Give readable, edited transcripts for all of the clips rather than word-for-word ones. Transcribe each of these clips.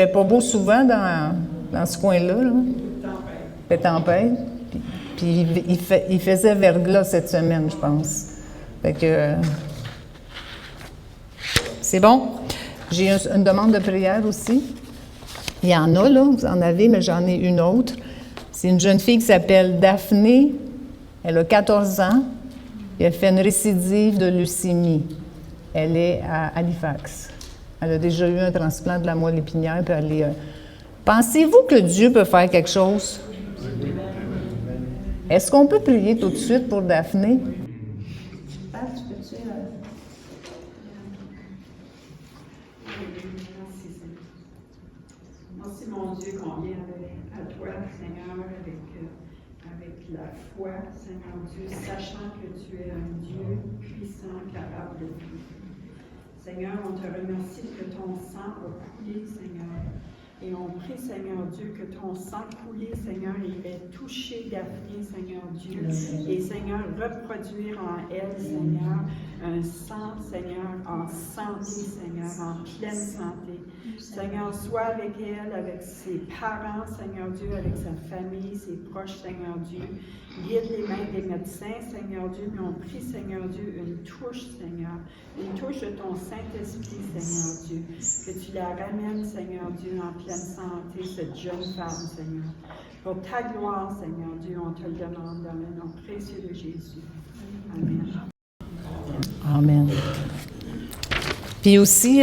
C'était pas beau souvent dans ce coin-là. Là. Fait tempête. Puis il faisait verglas cette semaine, je pense. Fait que c'est bon. J'ai une demande de prière aussi. Il y en a, là, vous en avez, mais j'en ai une autre. C'est une jeune fille qui s'appelle Daphné. Elle a 14 ans. Et elle fait une récidive de leucémie. Elle est à Halifax. Elle a déjà eu un transplant de la moelle épinière. Puis elle est, pensez-vous que Dieu peut faire quelque chose? Est-ce qu'on peut prier tout de suite pour Daphné? Merci, mon Dieu, qu'on vient à toi, Seigneur, avec la foi, Seigneur Dieu, sachant que tu es un Dieu puissant, capable de tout. Seigneur, on te remercie que ton sang a coulé, Seigneur. Et on prie, Seigneur Dieu, que ton sang coulé, Seigneur, il ait touché Daphné, Seigneur Dieu. Et Seigneur, reproduire en elle, Seigneur, un sang, Seigneur, en santé, Seigneur, en pleine santé. Seigneur, sois avec elle, avec ses parents, Seigneur Dieu, avec sa famille, ses proches, Seigneur Dieu. Guide les mains des médecins, Seigneur Dieu, mais on prie, Seigneur Dieu, une touche, Seigneur, une touche de ton Saint-Esprit, Seigneur Dieu, que tu la ramènes, Seigneur Dieu, en pleine santé, cette jeune femme, Seigneur. Pour ta gloire, Seigneur Dieu, on te le demande dans le nom précieux de Jésus. Amen. Amen. Puis aussi,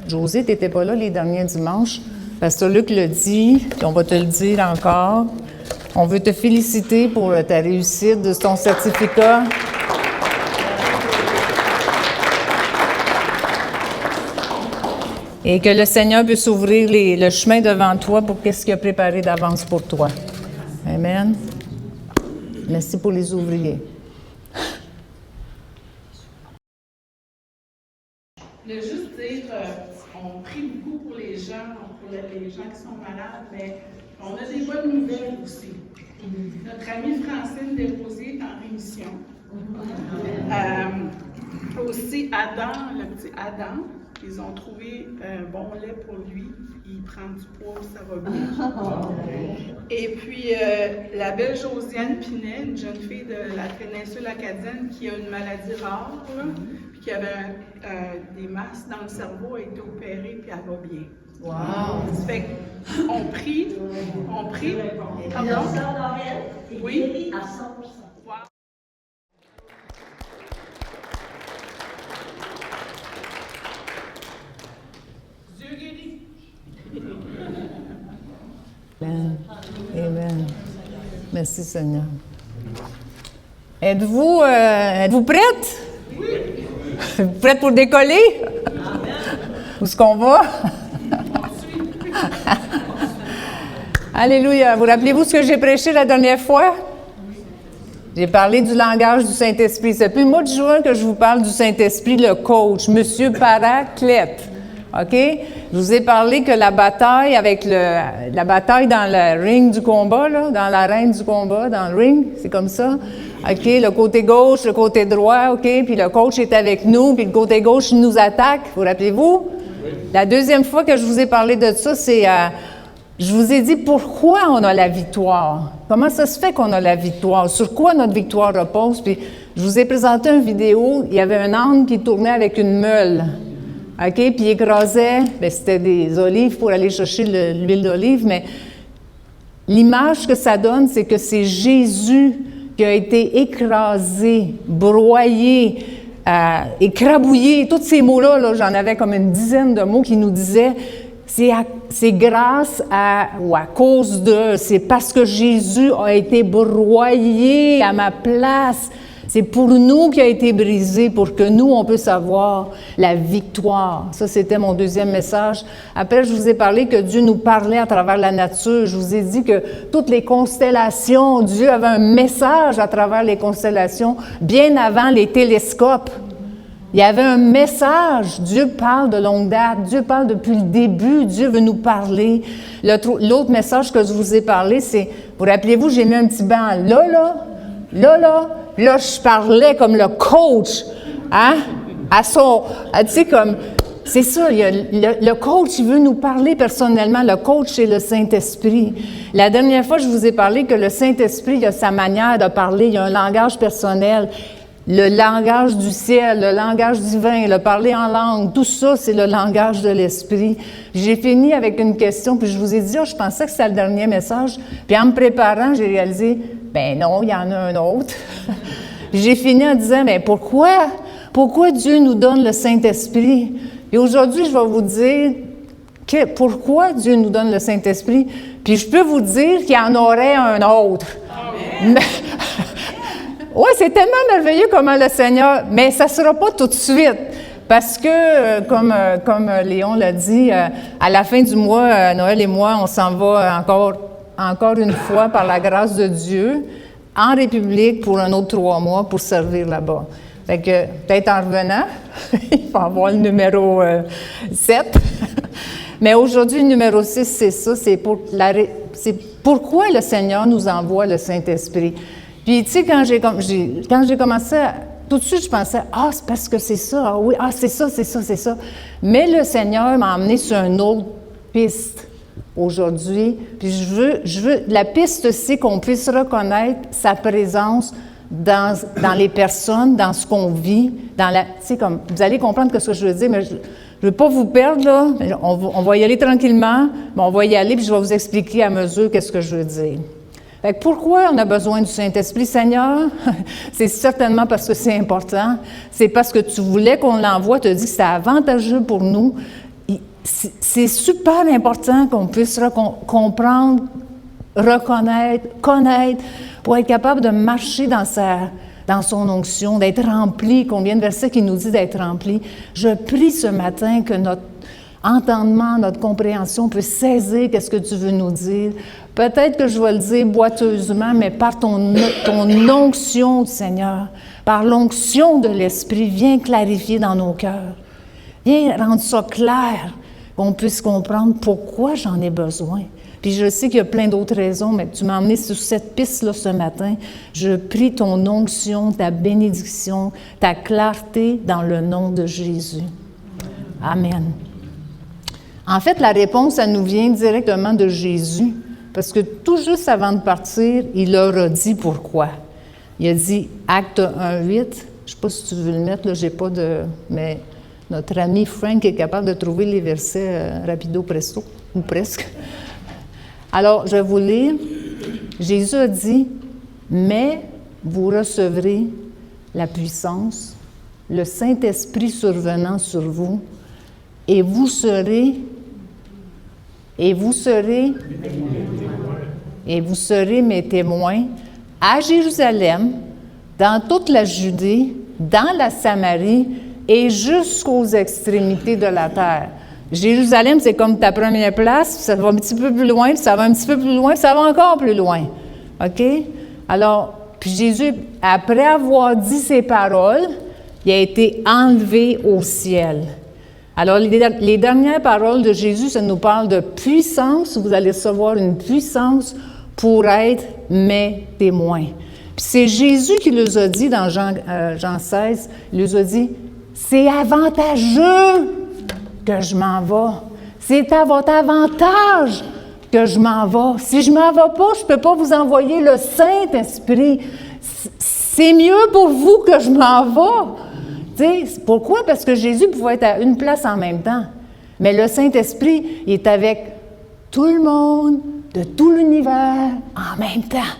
Josée, tu n'étais pas là les derniers dimanches. Pasteur Luc l'a dit, puis on va te le dire encore. On veut te féliciter pour ta réussite de ton certificat. Et que le Seigneur puisse ouvrir le chemin devant toi pour qu'est-ce qu'il a préparé d'avance pour toi. Amen. Merci pour les ouvriers. Je voulais juste dire, on prie beaucoup pour les gens qui sont malades, mais on a des bonnes nouvelles aussi. Notre amie Francine Desrosiers est en rémission. Aussi Adam, le petit Adam, ils ont trouvé un bon lait pour lui. Il prend du poids, ça va bien. Et puis, la belle Josiane Pinet, une jeune fille de la péninsule acadienne qui a une maladie rare, là, puis qui avait des masses dans le cerveau, a été opérée, puis elle va bien. Wow! Ça fait qu'on prie. Et leur sœur Laurel est guérie à 100%. Wow. Dieu guérit. Amen. Amen. Merci Seigneur. Êtes-vous prête? Oui. Prête pour décoller? Amen. Où est-ce qu'on va? Alléluia. Vous rappelez-vous ce que j'ai prêché la dernière fois? J'ai parlé du langage du Saint-Esprit. C'est depuis le mois de juin que je vous parle du Saint-Esprit, le coach, Monsieur Paraclète. OK? Je vous ai parlé que la bataille la bataille dans le ring du combat, là, dans l'arène du combat, dans le ring, c'est comme ça. OK? Le côté gauche, le côté droit, OK? Puis le coach est avec nous, puis le côté gauche nous attaque. Vous rappelez-vous? Oui. La deuxième fois que je vous ai parlé de ça, c'est je vous ai dit pourquoi on a la victoire. Comment ça se fait qu'on a la victoire? Sur quoi notre victoire repose? Puis je vous ai présenté une vidéo, il y avait un âne qui tournait avec une meule. OK? Puis il écrasait, bien, c'était des olives pour aller chercher l'huile d'olive, mais l'image que ça donne, c'est que c'est Jésus qui a été écrasé, broyé, écrabouillé. Tous ces mots-là, là, j'en avais comme une dizaine de mots qui nous disaient c'est grâce ou à cause de, c'est parce que Jésus a été broyé à ma place. C'est pour nous qu'il a été brisé, pour que nous, on puisse avoir la victoire. Ça, c'était mon deuxième message. Après, je vous ai parlé que Dieu nous parlait à travers la nature. Je vous ai dit que toutes les constellations, Dieu avait un message à travers les constellations, bien avant les télescopes. Il y avait un message. Dieu parle de longue date. Dieu parle depuis le début. Dieu veut nous parler. L'autre message que je vous ai parlé, c'est, vous rappelez-vous, j'ai mis un petit banc là. Là, je parlais comme le coach, hein? Tu sais, comme, C'est ça, le coach, il veut nous parler personnellement. Le coach, c'est le Saint-Esprit. La dernière fois, je vous ai parlé que le Saint-Esprit, il a sa manière de parler, il a un langage personnel. Le langage du ciel, le langage divin, le parler en langue, tout ça, c'est le langage de l'Esprit. J'ai fini avec une question, puis je vous ai dit, je pensais que c'était le dernier message. Puis en me préparant, j'ai réalisé, ben non, il y en a un autre. J'ai fini en disant, mais pourquoi Dieu nous donne le Saint-Esprit? Et aujourd'hui, je vais vous dire pourquoi Dieu nous donne le Saint-Esprit. Puis je peux vous dire qu'il y en aurait un autre. Oui, c'est tellement merveilleux comment le Seigneur, mais ça ne sera pas tout de suite. Parce que, comme Léon l'a dit, à la fin du mois, Noël et moi, on s'en va encore une fois, par la grâce de Dieu, en République pour un autre 3 mois pour servir là-bas. Fait que, peut-être en revenant, il faut avoir le numéro 7. Mais aujourd'hui, le numéro 6, c'est ça, c'est pourquoi le Seigneur nous envoie le Saint-Esprit. Puis, tu sais, quand j'ai commencé tout de suite, je pensais, c'est parce que c'est ça, oui, c'est ça. Mais le Seigneur m'a emmené sur une autre piste aujourd'hui. Puis la piste, c'est qu'on puisse reconnaître sa présence dans les personnes, dans ce qu'on vit, tu sais, comme, vous allez comprendre ce que je veux dire, mais je ne veux pas vous perdre, là. On va y aller tranquillement, mais on va y aller, puis je vais vous expliquer à mesure qu'est-ce que je veux dire. Fait que pourquoi on a besoin du Saint-Esprit, Seigneur? C'est certainement parce que c'est important. C'est parce que tu voulais qu'on l'envoie, tu as dit que c'était avantageux pour nous. C'est super important qu'on puisse comprendre, reconnaître, connaître, pour être capable de marcher dans son onction, d'être rempli. Combien de versets qui nous dit d'être rempli? Je prie ce matin que notre entendement, notre compréhension peut saisir qu'est-ce que tu veux nous dire. Peut-être que je vais le dire boiteusement, mais par ton onction, Seigneur, par l'onction de l'Esprit, viens clarifier dans nos cœurs. Viens rendre ça clair, qu'on puisse comprendre pourquoi j'en ai besoin. Puis je sais qu'il y a plein d'autres raisons, mais tu m'as emmené sur cette piste-là ce matin. Je prie ton onction, ta bénédiction, ta clarté dans le nom de Jésus. Amen. En fait, la réponse, ça nous vient directement de Jésus, parce que tout juste avant de partir, il leur a dit pourquoi. Il a dit, Acte 1:8, je ne sais pas si tu veux le mettre, là, j'ai pas de... Mais notre ami Frank est capable de trouver les versets rapido presto, ou presque. Alors, je vais vous lire. Jésus a dit, « Mais vous recevrez la puissance, le Saint-Esprit survenant sur vous, et vous serez mes témoins à Jérusalem, dans toute la Judée, dans la Samarie et jusqu'aux extrémités de la terre. » Jérusalem, c'est comme ta première place, ça va un petit peu plus loin, puis ça va un petit peu plus loin, puis ça va encore plus loin. OK? Alors, puis Jésus, après avoir dit ces paroles, il a été enlevé au ciel. Alors, les dernières paroles de Jésus, ça nous parle de puissance. Vous allez recevoir une puissance pour être mes témoins. Puis c'est Jésus qui nous a dit dans Jean 16, il nous a dit, c'est avantageux que je m'en vais. C'est à votre avantage que je m'en vais. Si je m'en vais pas, je peux pas vous envoyer le Saint-Esprit. C'est mieux pour vous que je m'en vais. Pourquoi? Parce que Jésus pouvait être à une place en même temps. Mais le Saint-Esprit, il est avec tout le monde, de tout l'univers, en même temps.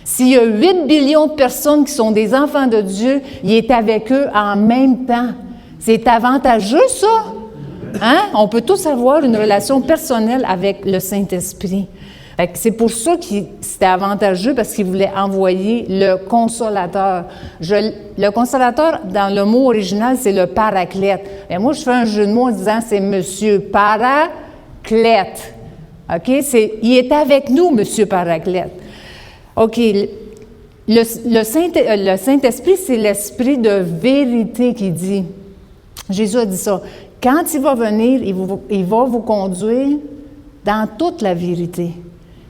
S'il y a 8 billions de personnes qui sont des enfants de Dieu, il est avec eux en même temps. C'est avantageux, ça? Hein? On peut tous avoir une relation personnelle avec le Saint-Esprit. C'est pour ça que c'était avantageux, parce qu'il voulait envoyer le Consolateur. Le Consolateur, dans le mot original, c'est le Paraclète. Et moi, je fais un jeu de mots en disant c'est Monsieur Paraclète. OK? Il est avec nous, Monsieur Paraclète. OK. Le Saint-Esprit, c'est l'Esprit de vérité qui dit. Jésus a dit ça. Quand il va venir, il va vous conduire dans toute la vérité.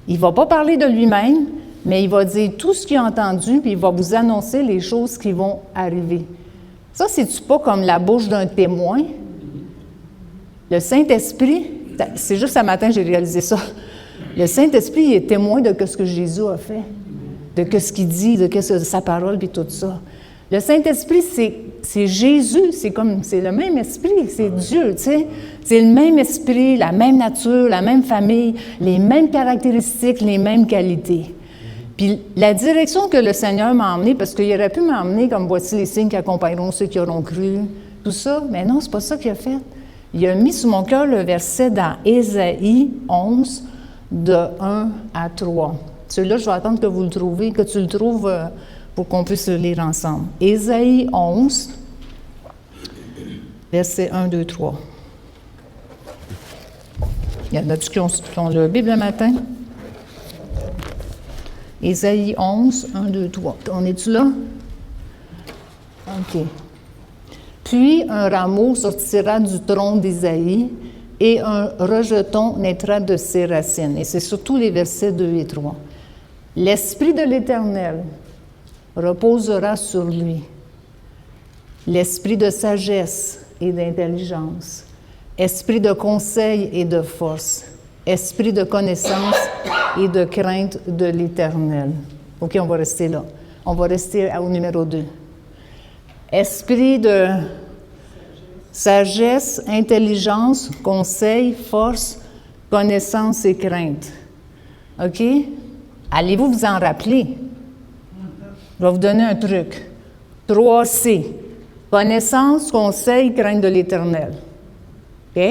Il ne va pas parler de lui-même, mais il va dire tout ce qu'il a entendu, puis il va vous annoncer les choses qui vont arriver. Ça, c'est-tu pas comme la bouche d'un témoin? Le Saint-Esprit, c'est juste ce matin que j'ai réalisé ça. Le Saint-Esprit il est témoin de ce que Jésus a fait, de ce qu'il dit, de sa parole, puis tout ça. Le Saint-Esprit, c'est Jésus, c'est le même esprit, c'est Dieu, tu sais. C'est le même esprit, la même nature, la même famille, les mêmes caractéristiques, les mêmes qualités. Puis la direction que le Seigneur m'a emmenée, parce qu'il aurait pu m'emmener comme voici les signes qui accompagneront ceux qui auront cru, tout ça, mais non, c'est pas ça qu'il a fait. Il a mis sur mon cœur le verset dans Ésaïe 11, de 1 à 3. Celui-là, je vais attendre que vous le trouviez, que tu le trouves pour qu'on puisse le lire ensemble. Ésaïe 11, verset 1, 2, 3. Il y en a-tu qui ont la Bible le matin? Ésaïe 11, 1, 2, 3. On est-tu là? OK. Puis un rameau sortira du tronc d'Ésaïe et un rejeton naîtra de ses racines. Et c'est surtout les versets 2 et 3. L'Esprit de l'Éternel reposera sur lui. L'esprit de sagesse et d'intelligence, esprit de conseil et de force, esprit de connaissance et de crainte de l'Éternel. OK, on va rester là. On va rester au numéro 2. Esprit de sagesse, intelligence, conseil, force, connaissance et crainte. OK? Allez-vous vous en rappeler? Je vais vous donner un truc. 3C. Connaissance, conseil, crainte de l'Éternel. OK?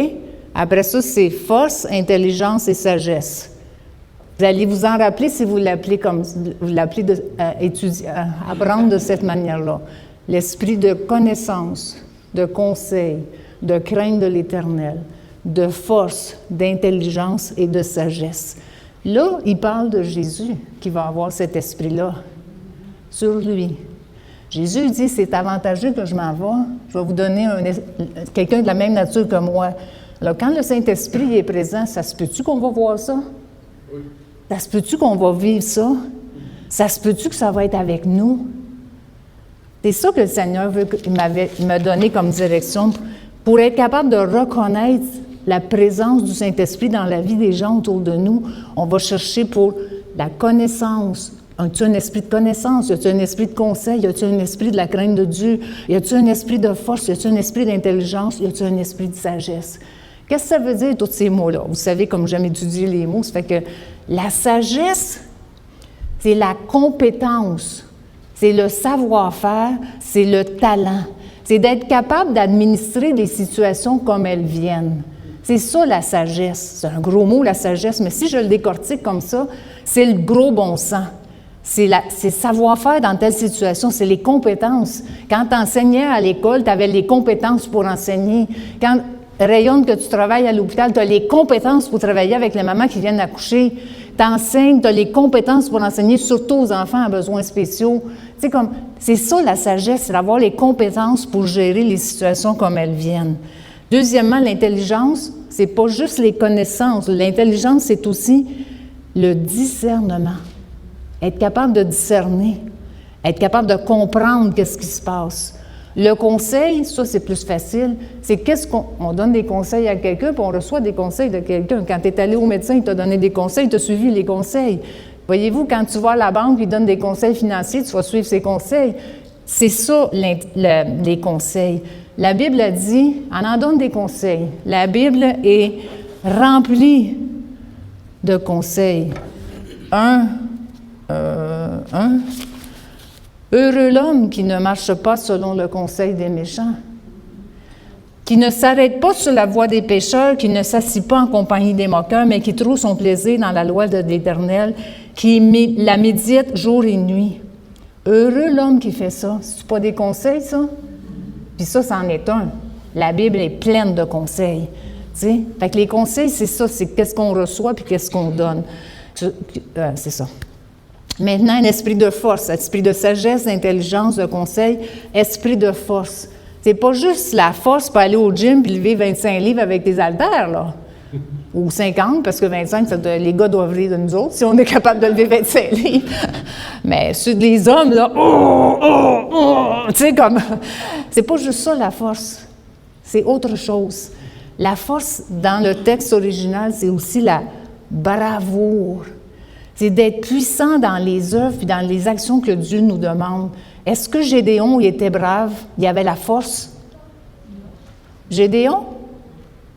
Après ça, c'est force, intelligence et sagesse. Vous allez vous en rappeler si vous l'appelez comme vous l'appelez apprendre de cette manière-là. L'esprit de connaissance, de conseil, de crainte de l'Éternel, de force, d'intelligence et de sagesse. Là, il parle de Jésus qui va avoir cet esprit-là sur lui. Jésus dit, c'est avantageux que je m'en vais, je vais vous donner quelqu'un de la même nature que moi. Alors, quand le Saint-Esprit est présent, ça se peut-tu qu'on va voir ça? Oui. Ça se peut-tu qu'on va vivre ça? Ça se peut-tu que ça va être avec nous? C'est ça que le Seigneur m'a donné comme direction pour être capable de reconnaître la présence du Saint-Esprit dans la vie des gens autour de nous. On va chercher pour la connaissance. As-tu un esprit de connaissance? Y a-tu un esprit de conseil? Y a-tu un esprit de la crainte de Dieu? Y a-tu un esprit de force? Y a-tu un esprit d'intelligence? Y a-tu un esprit de sagesse? Qu'est-ce que ça veut dire, tous ces mots-là? Vous savez, comme j'aime étudier les mots, ça fait que la sagesse, c'est la compétence, c'est le savoir-faire, c'est le talent. C'est d'être capable d'administrer les situations comme elles viennent. C'est ça, la sagesse. C'est un gros mot, la sagesse, mais si je le décortique comme ça, c'est le gros bon sens. C'est savoir-faire dans telle situation, c'est les compétences. Quand tu enseignais à l'école, tu avais les compétences pour enseigner. Quand rayonne que tu travailles à l'hôpital, tu as les compétences pour travailler avec les mamans qui viennent d'accoucher. Tu enseignes, tu as les compétences pour enseigner, surtout aux enfants à besoins spéciaux. Tu sais, c'est ça la sagesse, c'est d'avoir les compétences pour gérer les situations comme elles viennent. Deuxièmement, l'intelligence, c'est pas juste les connaissances. L'intelligence, c'est aussi le discernement. Être capable de discerner, être capable de comprendre qu'est-ce qui se passe. Le conseil, ça, c'est plus facile. C'est on donne des conseils à quelqu'un, puis on reçoit des conseils de quelqu'un. Quand tu es allé au médecin, il t'a donné des conseils, tu as suivi les conseils. Voyez-vous, quand tu vas à la banque, il donne des conseils financiers, tu vas suivre ses conseils. C'est ça, les conseils. La Bible a dit, on en donne des conseils. La Bible est remplie de conseils. Heureux l'homme qui ne marche pas selon le conseil des méchants, qui ne s'arrête pas sur la voie des pécheurs, qui ne s'assit pas en compagnie des moqueurs, mais qui trouve son plaisir dans la loi de l'Éternel, qui la médite jour et nuit. Heureux l'homme qui fait ça. C'est pas des conseils, ça? Puis ça, c'en est un. La Bible est pleine de conseils. T'sais? Fait que les conseils, c'est ça, c'est qu'est-ce qu'on reçoit puis qu'est-ce qu'on donne. C'est ça. Maintenant, un esprit de force, esprit de sagesse, d'intelligence, de conseil, esprit de force. C'est pas juste la force pour aller au gym puis lever 25 livres avec des haltères, là. Ou 50, parce que 25, les gars doivent rire de nous autres si on est capable de lever 25 livres. Mais ceux des hommes, là, tu sais, comme... C'est pas juste ça, la force. C'est autre chose. La force, dans le texte original, c'est aussi la bravoure. C'est d'être puissant dans les œuvres et dans les actions que Dieu nous demande. Est-ce que Gédéon était brave? Il avait la force? Gédéon?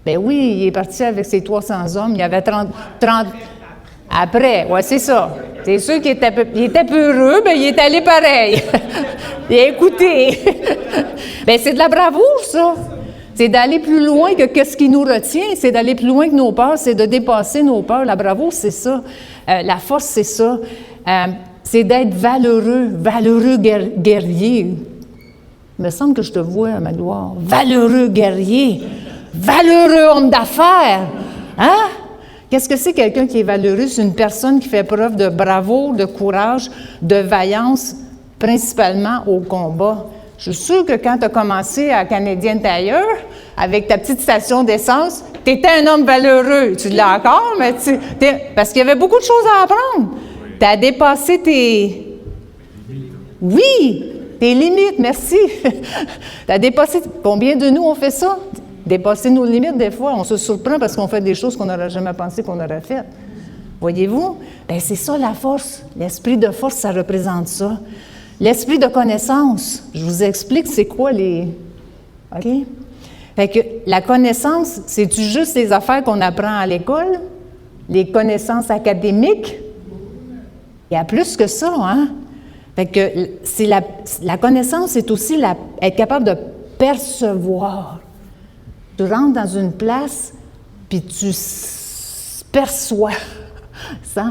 Ben oui, il est parti avec ses 300 hommes. Il y avait 30 après, oui, c'est ça. C'est sûr qu'il était peureux, mais il est allé pareil. Il a écouté. Bien, c'est de la bravoure, ça. C'est d'aller plus loin que ce qui nous retient. C'est d'aller plus loin que nos peurs. C'est de dépasser nos peurs. La bravoure, c'est ça. La force, c'est ça. C'est d'être valeureux guerrier. Il me semble que je te vois, ma gloire. Valeureux guerrier. Valeureux homme d'affaires. Hein? Qu'est-ce que c'est quelqu'un qui est valeureux? C'est une personne qui fait preuve de bravoure, de courage, de vaillance, principalement au combat. Je suis sûre que quand tu as commencé à Canadian Tire, avec ta petite station d'essence, tu étais un homme valeureux. Tu l'as encore, mais parce qu'il y avait beaucoup de choses à apprendre. Tu as dépassé tes... Oui, tes limites, merci. Tu as dépassé... Combien de nous ont fait ça? Dépasser nos limites, des fois, on se surprend parce qu'on fait des choses qu'on n'aurait jamais pensé qu'on aurait faites. Voyez-vous? Bien, c'est ça la force. L'esprit de force, ça représente ça. L'esprit de connaissance, je vous explique c'est quoi les... OK? Fait que la connaissance, c'est-tu juste les affaires qu'on apprend à l'école? Les connaissances académiques? Il y a plus que ça, hein? Fait que c'est la connaissance, c'est aussi être capable de percevoir. Tu rentres dans une place, puis tu perçois ça.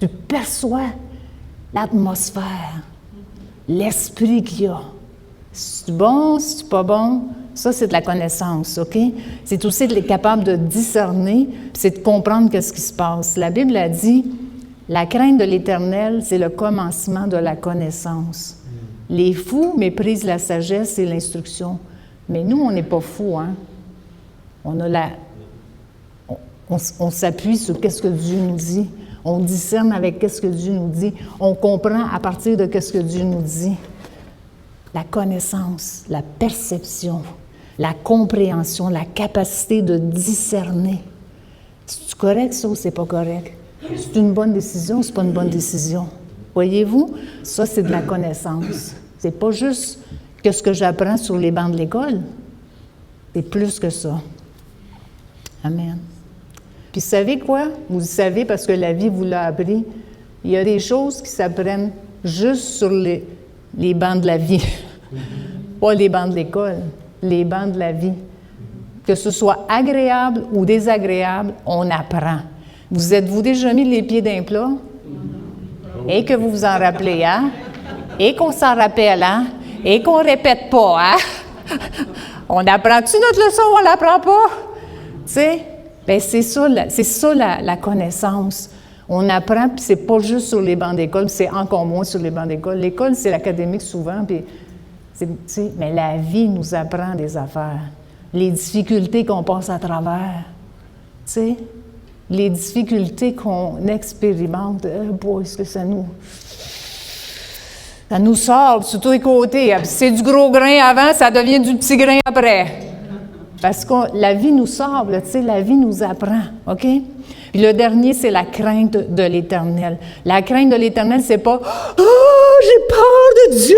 Tu perçois l'atmosphère, l'esprit qu'il y a. Si c'est bon, si c'est pas bon, ça, c'est de la connaissance, OK? C'est aussi d'être capable de discerner, puis c'est de comprendre ce qui se passe. La Bible a dit, la crainte de l'Éternel, c'est le commencement de la connaissance. Les fous méprisent la sagesse et l'instruction. Mais nous, on n'est pas fous, hein? On s'appuie sur ce que Dieu nous dit. On discerne avec ce que Dieu nous dit. On comprend à partir de ce que Dieu nous dit. La connaissance, la perception, la compréhension, la capacité de discerner. C'est correct, ça, ou c'est pas correct? C'est une bonne décision ou c'est pas une bonne décision? Voyez-vous? Ça, c'est de la connaissance. C'est pas juste ce que j'apprends sur les bancs de l'école. C'est plus que ça. Amen. Puis, vous savez quoi? Vous le savez parce que la vie vous l'a appris. Il y a des choses qui s'apprennent juste sur les bancs de la vie. Pas les bancs de l'école, les bancs de la vie. Que ce soit agréable ou désagréable, on apprend. Vous êtes-vous déjà mis les pieds d'un plat? Et que vous vous en rappelez, hein? Et qu'on s'en rappelle, hein? Et qu'on répète pas, hein? On apprend-tu notre leçon ou on l'apprend pas? Tu sais? Bien, c'est ça la connaissance. On apprend, puis c'est pas juste sur les bancs d'école, c'est encore moins sur les bancs d'école. L'école, c'est l'académique souvent, puis mais la vie nous apprend des affaires. Les difficultés qu'on passe à travers, tu sais? Les difficultés qu'on expérimente, boy, est-ce que ça nous sort sur tous les côtés. C'est du gros grain avant, ça devient du petit grain après. Parce que la vie nous sort, tu sais, la vie nous apprend, OK? Puis le dernier, c'est la crainte de l'Éternel. La crainte de l'Éternel, c'est pas « Oh, j'ai peur de Dieu! »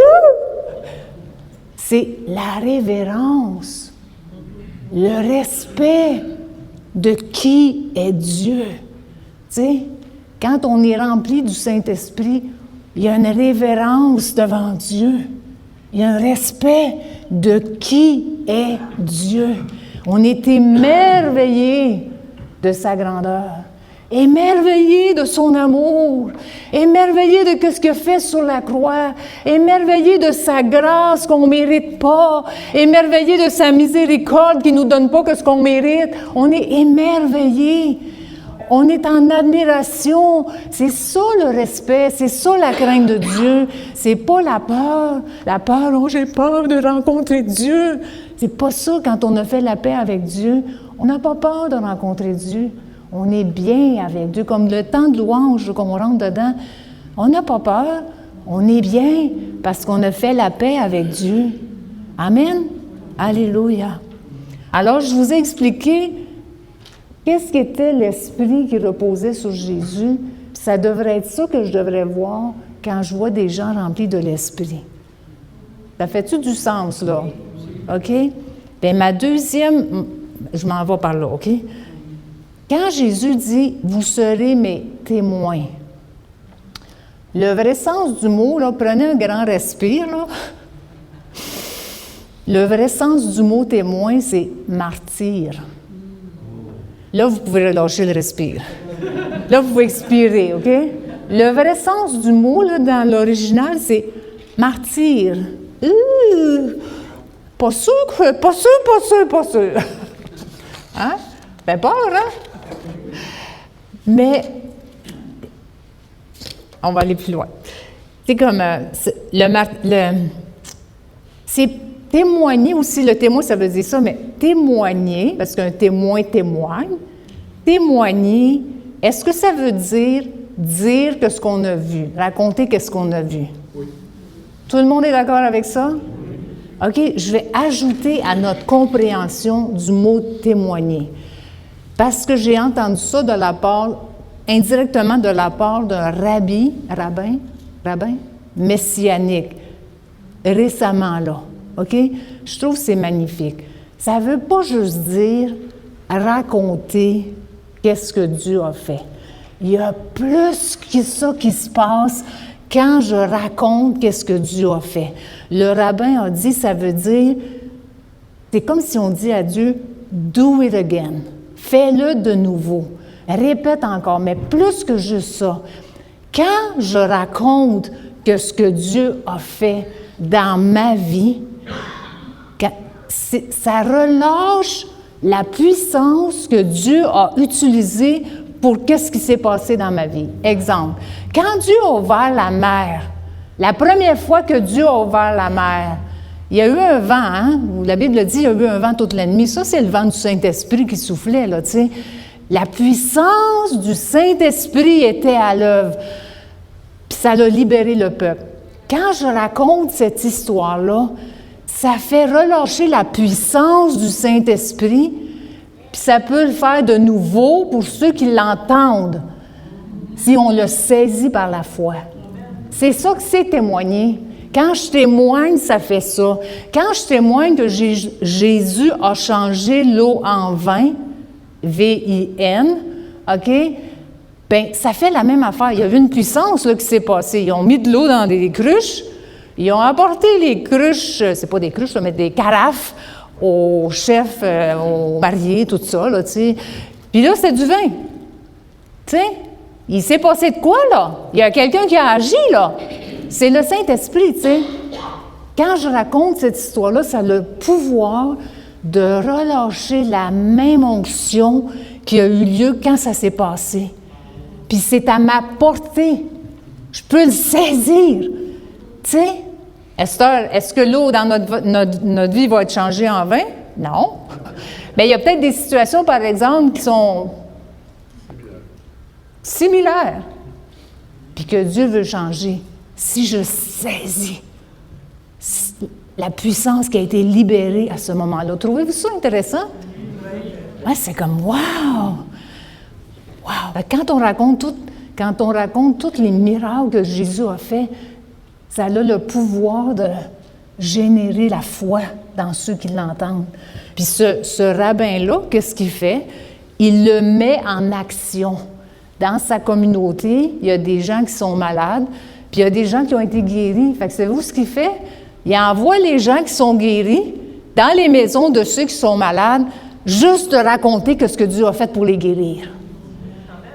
C'est la révérence, le respect de qui est Dieu. Tu sais, quand on est rempli du Saint-Esprit, il y a une révérence devant Dieu. Il y a un respect de qui est Dieu. On est émerveillé de sa grandeur, émerveillé de son amour, émerveillé de ce qu'il a fait sur la croix, émerveillé de sa grâce qu'on ne mérite pas, émerveillé de sa miséricorde qui ne nous donne pas ce qu'on mérite. On est émerveillé. On est en admiration. C'est ça le respect, c'est ça la crainte de Dieu. C'est pas la peur. La peur, oh, j'ai peur de rencontrer Dieu. C'est pas ça quand on a fait la paix avec Dieu. On n'a pas peur de rencontrer Dieu. On est bien avec Dieu. Comme le temps de louange, comme on rentre dedans, on n'a pas peur. On est bien parce qu'on a fait la paix avec Dieu. Amen. Alléluia. Alors, je vous ai expliqué qu'est-ce qu'était l'esprit qui reposait sur Jésus. Ça devrait être ça que je devrais voir quand je vois des gens remplis de l'esprit. Ça fait-tu du sens, là? OK? Bien, ma deuxième, je m'en vais par là, OK? Quand Jésus dit « Vous serez mes témoins », le vrai sens du mot, là, prenez un grand respire, là. Le vrai sens du mot témoin, c'est martyr. Là, vous pouvez relâcher le respire. Là, vous pouvez expirer, OK? Le vrai sens du mot, là, dans l'original, c'est martyr. Pas sûr. Hein? Fait peur, hein? Mais, on va aller plus loin. C'est comme, c'est témoigner aussi, le témoin, ça veut dire ça, mais témoigner, parce qu'un témoin témoigne, témoigner, est-ce que ça veut dire que ce qu'on a vu, raconter qu'est-ce qu'on a vu? Oui. Tout le monde est d'accord avec ça? OK, je vais ajouter à notre compréhension du mot témoigner, parce que j'ai entendu ça de la part, indirectement de la part d'un rabbin messianique, récemment là. OK? Je trouve que c'est magnifique. Ça ne veut pas juste dire raconter qu'est-ce que Dieu a fait. Il y a plus que ça qui se passe quand je raconte qu'est-ce que Dieu a fait. Le rabbin a dit, ça veut dire, c'est comme si on dit à Dieu, « Do it again ». Fais-le de nouveau. Répète encore, mais plus que juste ça. Quand je raconte que ce que Dieu a fait dans ma vie, ça relâche la puissance que Dieu a utilisée pour qu'est-ce qui s'est passé dans ma vie. Exemple, quand Dieu a ouvert la mer, la première fois que Dieu a ouvert la mer, il y a eu un vent, hein? La Bible dit, il y a eu un vent toute la nuit. Ça, c'est le vent du Saint-Esprit qui soufflait, là, tu sais. La puissance du Saint-Esprit était à l'œuvre. Puis ça a libéré le peuple. Quand je raconte cette histoire-là, ça fait relâcher la puissance du Saint-Esprit, puis ça peut le faire de nouveau pour ceux qui l'entendent, si on le saisit par la foi. C'est ça que c'est témoigner. Quand je témoigne, ça fait ça. Quand je témoigne que Jésus a changé l'eau en vin, V-I-N, OK? Bien, ça fait la même affaire. Il y a eu une puissance là, qui s'est passée. Ils ont mis de l'eau dans des cruches. Ils ont apporté les cruches, c'est pas des cruches, mais des carafes aux chefs, aux mariés, tout ça, là, tu sais. Puis là, c'est du vin. Tu sais, il s'est passé de quoi, là? Il y a quelqu'un qui a agi, là. C'est le Saint-Esprit, tu sais. Quand je raconte cette histoire-là, ça a le pouvoir de relâcher la même onction qui a eu lieu quand ça s'est passé. Puis c'est à ma portée. Je peux le saisir. Tu sais, est-ce que l'eau dans notre vie va être changée en vin? Non. Mais il y a peut-être des situations, par exemple, qui sont similaires, puis que Dieu veut changer. Si je saisis la puissance qui a été libérée à ce moment-là. Trouvez-vous ça intéressant? Ouais, c'est comme « wow! » Wow! Quand on raconte tous les miracles que Jésus a fait, ça a le pouvoir de générer la foi dans ceux qui l'entendent. Puis ce rabbin-là, qu'est-ce qu'il fait? Il le met en action. Dans sa communauté, il y a des gens qui sont malades, puis il y a des gens qui ont été guéris. Fait que savez-vous ce qu'il fait? Il envoie les gens qui sont guéris dans les maisons de ceux qui sont malades, juste de raconter ce que Dieu a fait pour les guérir.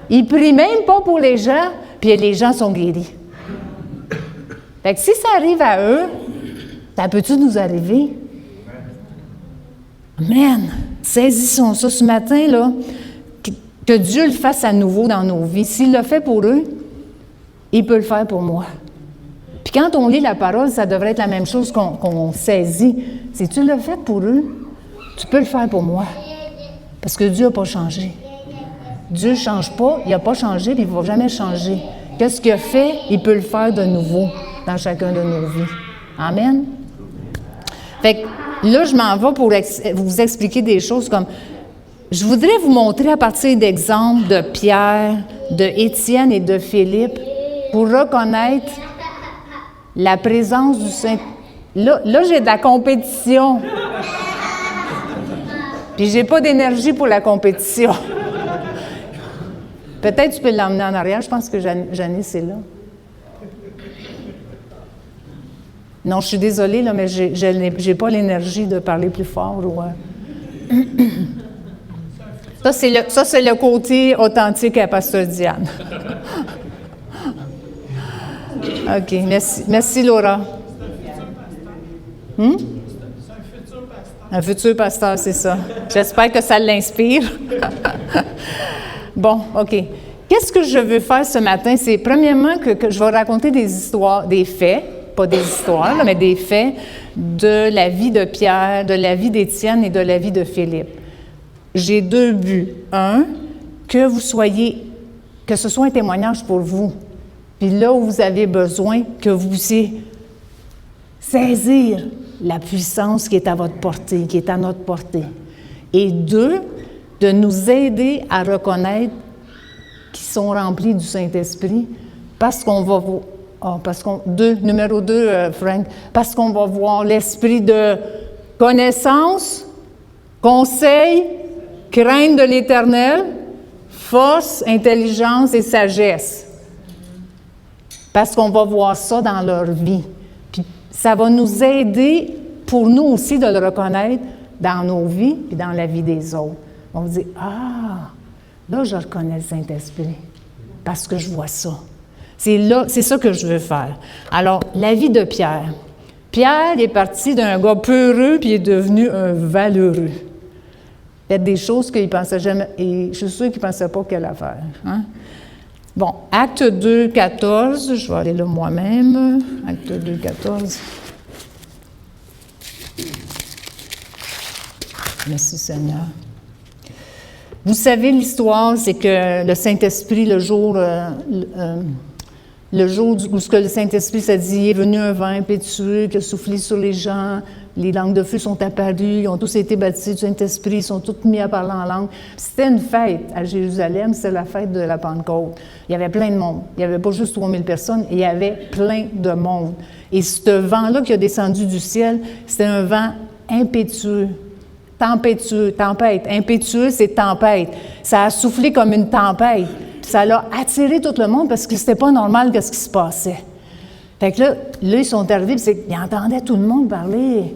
Il prie même pas pour les gens, puis les gens sont guéris. Fait que si ça arrive à eux, ça peut-tu nous arriver? Amen! Saisissons ça ce matin, là, que Dieu le fasse à nouveau dans nos vies. S'il le fait pour eux, il peut le faire pour moi. Puis quand on lit la parole, ça devrait être la même chose qu'on saisit. Si tu l'as fait pour eux, tu peux le faire pour moi. Parce que Dieu n'a pas changé. Dieu ne change pas, il n'a pas changé, puis il ne va jamais changer. Qu'est-ce qu'il a fait? Il peut le faire de nouveau dans chacun de nos vies. Amen? Fait que là, je m'en vais pour vous expliquer des choses comme... Je voudrais vous montrer à partir d'exemples de Pierre, de Étienne et de Philippe pour reconnaître la présence du Saint... Là, j'ai de la compétition. Puis j'ai pas d'énergie pour la compétition. Peut-être tu peux l'emmener en arrière. Je pense que Janice est là. Non, je suis désolée, là, mais j'ai pas l'énergie de parler plus fort. Ça, c'est le côté authentique à Pasteur Diane. OK, merci. Merci, Laura. Un futur pasteur, c'est ça. J'espère que ça l'inspire. Bon, OK. Qu'est-ce que je veux faire ce matin? C'est premièrement que je vais raconter des histoires, des faits, pas des histoires, là, mais des faits de la vie de Pierre, de la vie d'Étienne et de la vie de Philippe. J'ai 2 buts. Un, que ce soit un témoignage pour vous. Puis là où vous avez besoin, que vous puissiez saisir la puissance qui est à votre portée, qui est à notre portée. Et 2, de nous aider à reconnaître qu'ils sont remplis du Saint-Esprit, parce qu'on va numéro 2, Frank, parce qu'on va voir l'esprit de connaissance, conseil, crainte de l'Éternel, force, intelligence et sagesse. Parce qu'on va voir ça dans leur vie. Puis ça va nous aider, pour nous aussi, de le reconnaître dans nos vies et dans la vie des autres. On va dire, là, je reconnais le Saint-Esprit, parce que je vois ça. C'est ça que je veux faire. Alors, la vie de Pierre. Pierre est parti d'un gars peureux, puis il est devenu un valeureux. Il y a des choses qu'il ne pensait jamais, et je suis sûre qu'il ne pensait pas qu'elle allait faire. Hein? Bon, Acte 2, 14, je vais aller là moi-même. Acte 2, 14. Merci Seigneur. Vous savez, l'histoire, c'est que le Saint-Esprit, le jour où le Saint-Esprit s'est dit, il est venu un vent impétueux qui a soufflé sur les gens, les langues de feu sont apparues, ils ont tous été baptisés du Saint-Esprit, ils sont tous mis à parler en langue. C'était une fête à Jérusalem, c'était la fête de la Pentecôte. Il y avait plein de monde. Il n'y avait pas juste 3000 personnes, il y avait plein de monde. Et ce vent-là qui a descendu du ciel, c'était un vent impétueux. Tempête. Impétueux, c'est tempête. Ça a soufflé comme une tempête. Ça l'a attiré tout le monde parce que c'était pas normal ce qui se passait. Fait que là, ils sont arrivés, ils entendaient tout le monde parler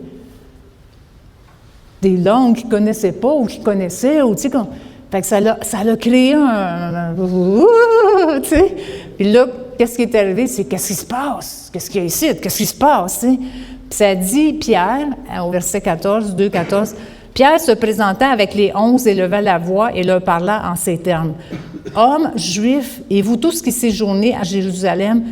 des langues qu'ils ne connaissaient pas ou qu'ils connaissaient. Ou, fait que ça l'a créé un tu sais. Puis là, qu'est-ce qui est arrivé? C'est qu'est-ce qui se passe? Qu'est-ce qu'il y a ici? Qu'est-ce qui se passe? Puis ça dit, Pierre, au verset 14, 2, 14, Pierre se présenta avec les 11 et leva la voix et leur parla en ces termes. « Hommes juifs, et vous tous qui séjournez à Jérusalem,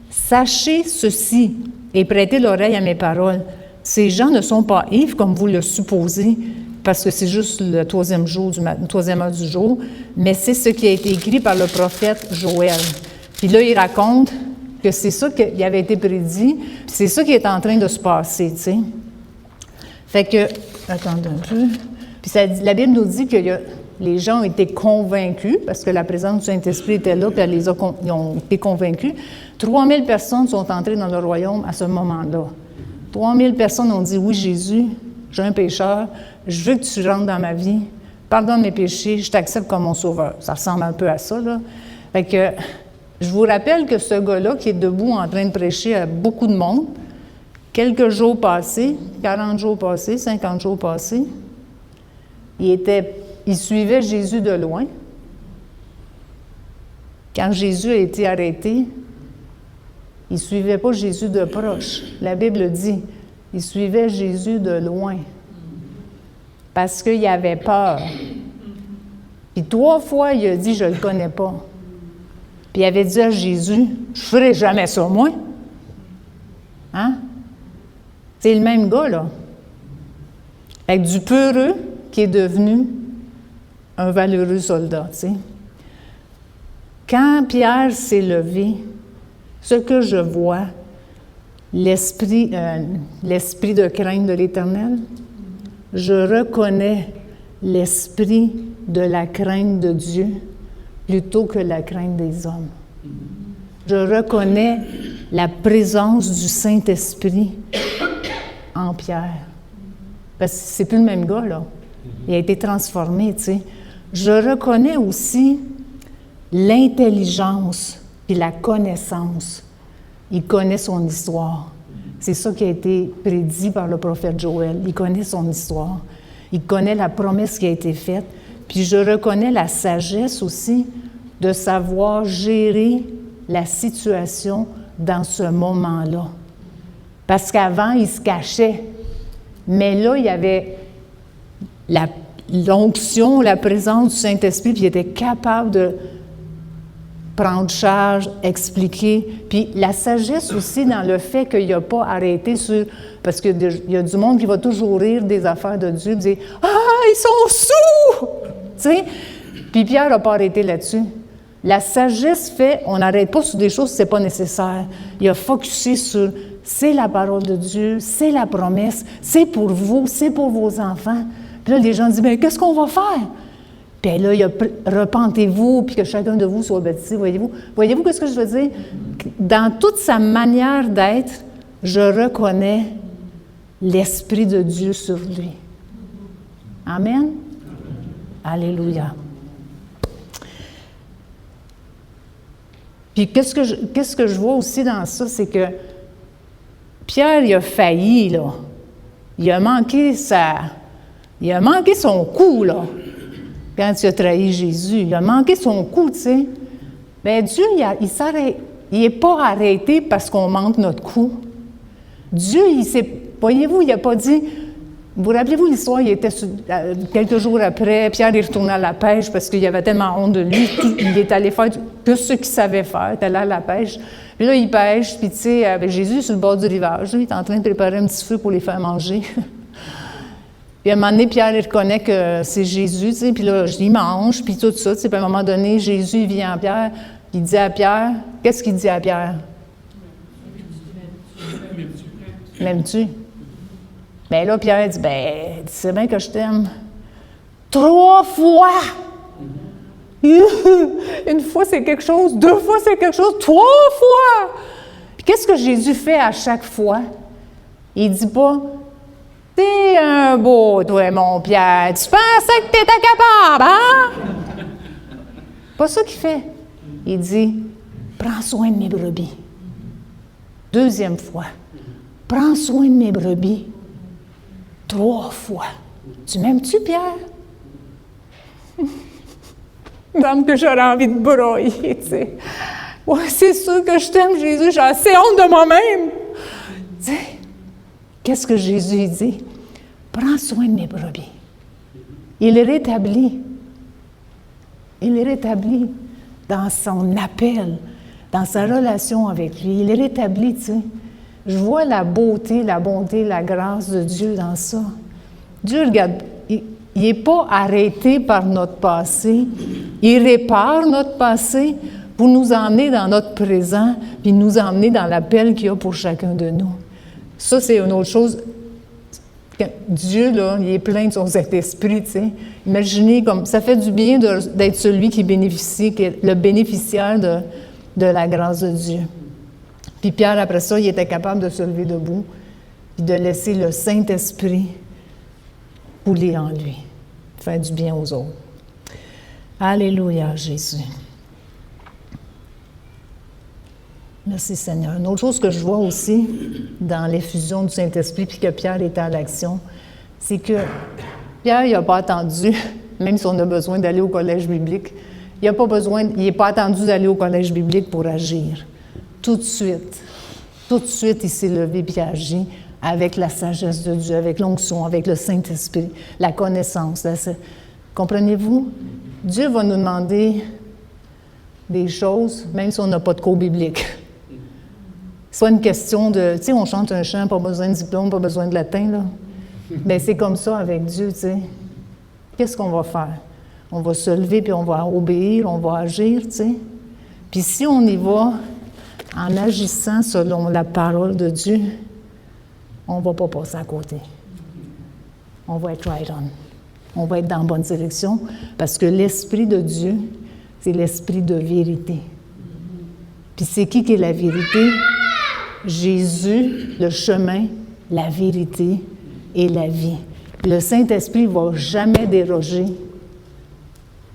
sachez ceci et prêtez l'oreille à mes paroles. Ces gens ne sont pas ivres comme vous le supposez, parce que c'est juste le 3e heure du jour, mais c'est ce qui a été écrit par le prophète Joël. » Puis là, il raconte que c'est ça qui avait été prédit, c'est ça qui est en train de se passer, tu sais. Fait que, attendez un peu. Puis la Bible nous dit que les gens ont été convaincus, parce que la présence du Saint-Esprit était là, puis ils ont été convaincus. 3000 personnes sont entrées dans le royaume à ce moment-là. 3000 personnes ont dit, oui, Jésus, j'ai un pécheur, je veux que tu rentres dans ma vie, pardonne mes péchés, je t'accepte comme mon sauveur. Ça ressemble un peu à ça, là. Fait que, je vous rappelle que ce gars-là, qui est debout en train de prêcher à beaucoup de monde, quelques jours passés, 40 jours passés, 50 jours passés, il suivait Jésus de loin. Quand Jésus a été arrêté, il ne suivait pas Jésus de proche. La Bible dit, il suivait Jésus de loin. Parce qu'il avait peur. Puis 3 fois, il a dit, je ne le connais pas. Puis il avait dit à Jésus, je ne ferai jamais ça, moi. Hein? C'est le même gars, là. Avec du peureux qui est devenu un valeureux soldat, tu sais. Quand Pierre s'est levé, ce que je vois, l'esprit de crainte de l'Éternel. Je reconnais l'esprit de la crainte de Dieu plutôt que la crainte des hommes. Je reconnais la présence du Saint-Esprit en Pierre. Parce que c'est plus le même gars, là. Il a été transformé, tu sais. Je reconnais aussi l'intelligence et la connaissance. Il connaît son histoire. C'est ça qui a été prédit par le prophète Joël. Il connaît son histoire. Il connaît la promesse qui a été faite. Puis je reconnais la sagesse aussi de savoir gérer la situation dans ce moment-là. Parce qu'avant, il se cachait. Mais là, il y avait l'onction, la présence du Saint-Esprit, puis il était capable de prendre charge, expliquer. Puis la sagesse aussi dans le fait qu'il n'a pas arrêté sur... Parce qu'il y a du monde qui va toujours rire des affaires de Dieu, et dire « Ah, ils sont sous! » Tu sais? Puis Pierre n'a pas arrêté là-dessus. La sagesse fait, on n'arrête pas sur des choses si ce n'est pas nécessaire. Il a focusé sur « C'est la parole de Dieu, c'est la promesse, c'est pour vous, c'est pour vos enfants. » Puis là, les gens disent « Bien, qu'est-ce qu'on va faire? » Puis là, il y a « Repentez-vous, puis que chacun de vous soit baptisé. » Voyez-vous? Voyez-vous ce que je veux dire? Dans toute sa manière d'être, je reconnais l'Esprit de Dieu sur lui. Amen? Alléluia. Puis qu'est-ce que je vois aussi dans ça, c'est que Pierre, il a failli, là. Il a manqué son coup, là. Quand il a trahi Jésus, il a manqué son coup, tu sais. Bien, Dieu, il n'est pas arrêté parce qu'on manque notre coup. Dieu, voyez-vous, il n'a pas dit... Vous rappelez-vous l'histoire, il était quelques jours après, Pierre est retourné à la pêche parce qu'il avait tellement honte de lui. Il est allé faire que ce qu'il savait faire, il est allé à la pêche. Puis là, il pêche, puis tu sais, avec Jésus sur le bord du rivage, il est en train de préparer un petit feu pour les faire manger. Puis à un moment donné, Pierre, il reconnaît que c'est Jésus, tu sais, puis là, il mange, puis tout ça, tu sais, puis à un moment donné, Jésus, il vient à Pierre, puis il dit à Pierre, qu'est-ce qu'il dit à Pierre? M'aimes-tu? Bien là, Pierre dit, ben, tu sais bien que je t'aime. 3 fois! Une fois, c'est quelque chose, 2 fois, c'est quelque chose, 3 fois! Puis qu'est-ce que Jésus fait à chaque fois? Il dit pas, t'es un beau, toi, mon Pierre. Tu pensais que t'étais capable, hein? Pas ça qu'il fait. Il dit, prends soin de mes brebis. 2e fois, prends soin de mes brebis. 3 fois. Tu m'aimes-tu, Pierre? Dame que j'aurais envie de broyer, tu sais. Ouais, c'est sûr que je t'aime, Jésus, j'ai assez honte de moi-même. Tu sais, qu'est-ce que Jésus dit? Prends soin de mes brebis. Il est rétabli. Il est rétabli dans son appel, dans sa relation avec lui. Il est rétabli, tu sais. Je vois la beauté, la bonté, la grâce de Dieu dans ça. Dieu, regarde, il n'est pas arrêté par notre passé. Il répare notre passé pour nous emmener dans notre présent, puis nous emmener dans l'appel qu'il y a pour chacun de nous. Ça, c'est une autre chose. Dieu, là, il est plein de son Saint-Esprit, tu sais. Imaginez comme ça fait du bien d'être celui qui bénéficie, qui est le bénéficiaire de la grâce de Dieu. Puis Pierre, après ça, il était capable de se lever debout et de laisser le Saint-Esprit couler en lui, faire du bien aux autres. Alléluia, Jésus. Merci, Seigneur. Une autre chose que je vois aussi dans l'effusion du Saint-Esprit, puis que Pierre était à l'action, c'est que Pierre, il n'a pas attendu, même si on a besoin d'aller au collège biblique, il n'est pas attendu d'aller au collège biblique pour agir. Tout de suite, il s'est levé et agi avec la sagesse de Dieu, avec l'onction, avec le Saint-Esprit, la connaissance. Comprenez-vous? Dieu va nous demander des choses, même si on n'a pas de cours biblique. Soit une question de, tu sais, on chante un chant, pas besoin de diplôme, pas besoin de latin, là. Bien, c'est comme ça avec Dieu, tu sais. Qu'est-ce qu'on va faire? On va se lever, puis on va obéir, on va agir, tu sais. Puis si on y va en agissant selon la parole de Dieu, on ne va pas passer à côté. On va être right on. On va être dans la bonne direction parce que l'Esprit de Dieu, c'est l'Esprit de vérité. Puis c'est qui est la vérité? Jésus, le chemin, la vérité et la vie. Le Saint-Esprit ne va jamais déroger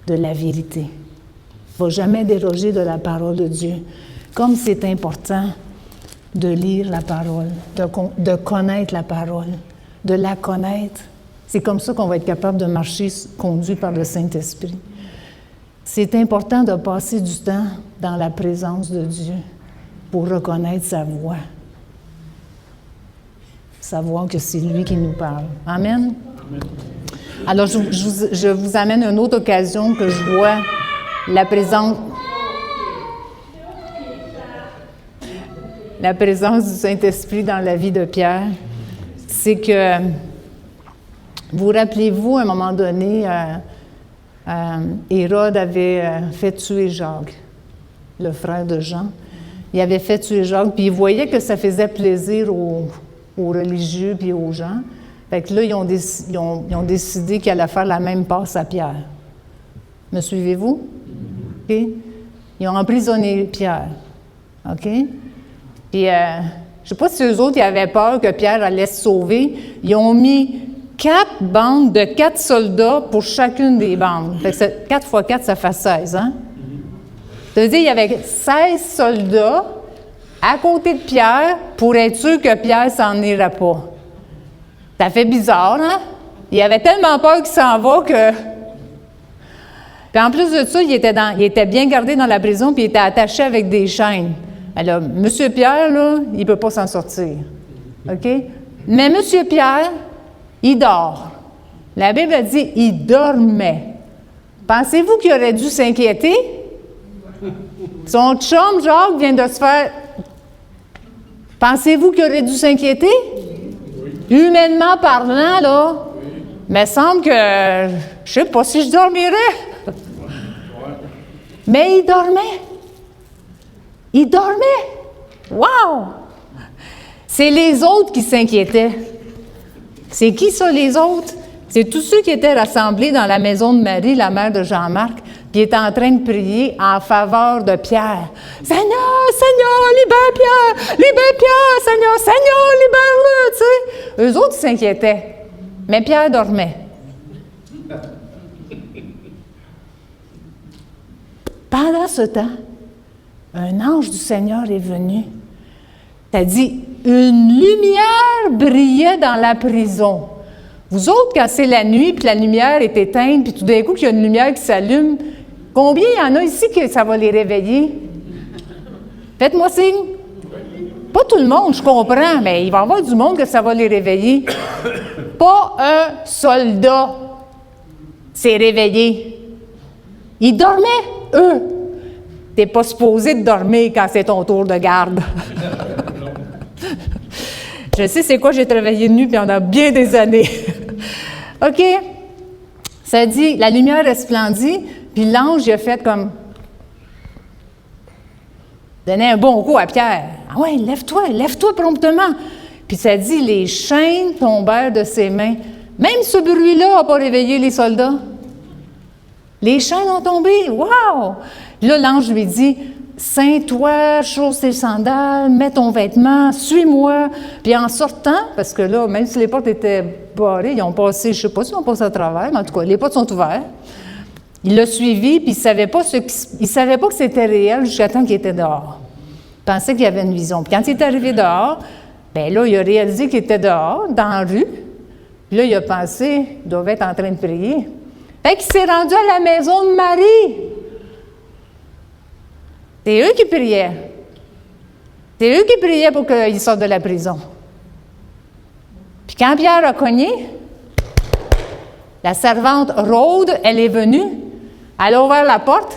de la vérité. Il ne va jamais déroger de la parole de Dieu. Comme c'est important de lire la parole, de connaître la parole, de la connaître. C'est comme ça qu'on va être capable de marcher conduit par le Saint-Esprit. C'est important de passer du temps dans la présence de Dieu pour reconnaître sa voix. Savoir que c'est lui qui nous parle. Amen? Amen. Alors, je vous amène une autre occasion que je vois la présence du Saint-Esprit dans la vie de Pierre. C'est que, vous rappelez-vous, à un moment donné, Hérode avait fait tuer Jacques, le frère de Jean. Il avait fait tuer Jacques, puis il voyait que ça faisait plaisir aux religieux puis aux gens. Fait que là, ils ont décidé qu'ils allaient faire la même passe à Pierre. Me suivez-vous? OK? Ils ont emprisonné Pierre. OK? Puis, je ne sais pas si eux autres, ils avaient peur que Pierre allait se sauver. Ils ont mis 4 bandes de 4 soldats pour chacune des bandes. Fait que 4 x 4, ça fait 16, hein? Ça veut dire qu'il y avait 16 soldats à côté de Pierre pour être sûr que Pierre s'en irait pas. Ça fait bizarre, hein? Il avait tellement peur qu'il s'en va que... Puis en plus de ça, il était bien gardé dans la prison puis il était attaché avec des chaînes. Alors, M. Pierre, là, il ne peut pas s'en sortir. OK? Mais M. Pierre, il dort. La Bible a dit, il dormait. Pensez-vous qu'il aurait dû s'inquiéter? Son chum, Jacques, vient de se faire... Pensez-vous qu'il aurait dû s'inquiéter? Humainement parlant, là, il me semble que... Je ne sais pas si je dormirais. Mais il dormait. Il dormait. Wow! C'est les autres qui s'inquiétaient. C'est qui ça, les autres? C'est tous ceux qui étaient rassemblés dans la maison de Marie, la mère de Jean-Marc, qui étaient en train de prier en faveur de Pierre. « Seigneur, Seigneur, libère Pierre! Libère Pierre, Seigneur! Seigneur, libère-le! » Tu sais, eux autres s'inquiétaient. Mais Pierre dormait. Pendant ce temps, un ange du Seigneur est venu. Ça dit, une lumière brillait dans la prison. Vous autres, quand c'est la nuit, puis la lumière est éteinte, puis tout d'un coup, qu'il y a une lumière qui s'allume, combien il y en a ici que ça va les réveiller? Faites-moi signe. Pas tout le monde, je comprends, mais il va y avoir du monde que ça va les réveiller. Pas un soldat s'est réveillé. Ils dormaient, eux. T'es pas supposé de dormir quand c'est ton tour de garde. Je sais c'est quoi, j'ai travaillé de nuit pendant bien des années. OK? Ça dit, la lumière resplendit, puis l'ange, il a fait comme... Donnait un bon coup à Pierre. Ah ouais, lève-toi promptement. Puis ça dit, les chaînes tombèrent de ses mains. Même ce bruit-là n'a pas réveillé les soldats. Les chaînes ont tombé. Wow! Là, l'ange lui dit, ceins-toi, chausse tes sandales, mets ton vêtement, suis-moi. Puis en sortant, parce que là, même si les portes étaient barrées, ils ont passé, je ne sais pas si ils ont passé à travers, mais en tout cas, les portes sont ouvertes. Il l'a suivi, puis il ne savait pas que c'était réel jusqu'à temps qu'il était dehors. Il pensait qu'il y avait une vision. Puis quand il est arrivé dehors, bien là, il a réalisé qu'il était dehors, dans la rue. Puis là, il a pensé, il devait être en train de prier. Fait qu'il s'est rendu à la maison de Marie. C'est eux qui priaient. C'est eux qui priaient pour qu'il sorte de la prison. Puis quand Pierre a cogné, la servante Rôde, elle est venue, elle a ouvert la porte,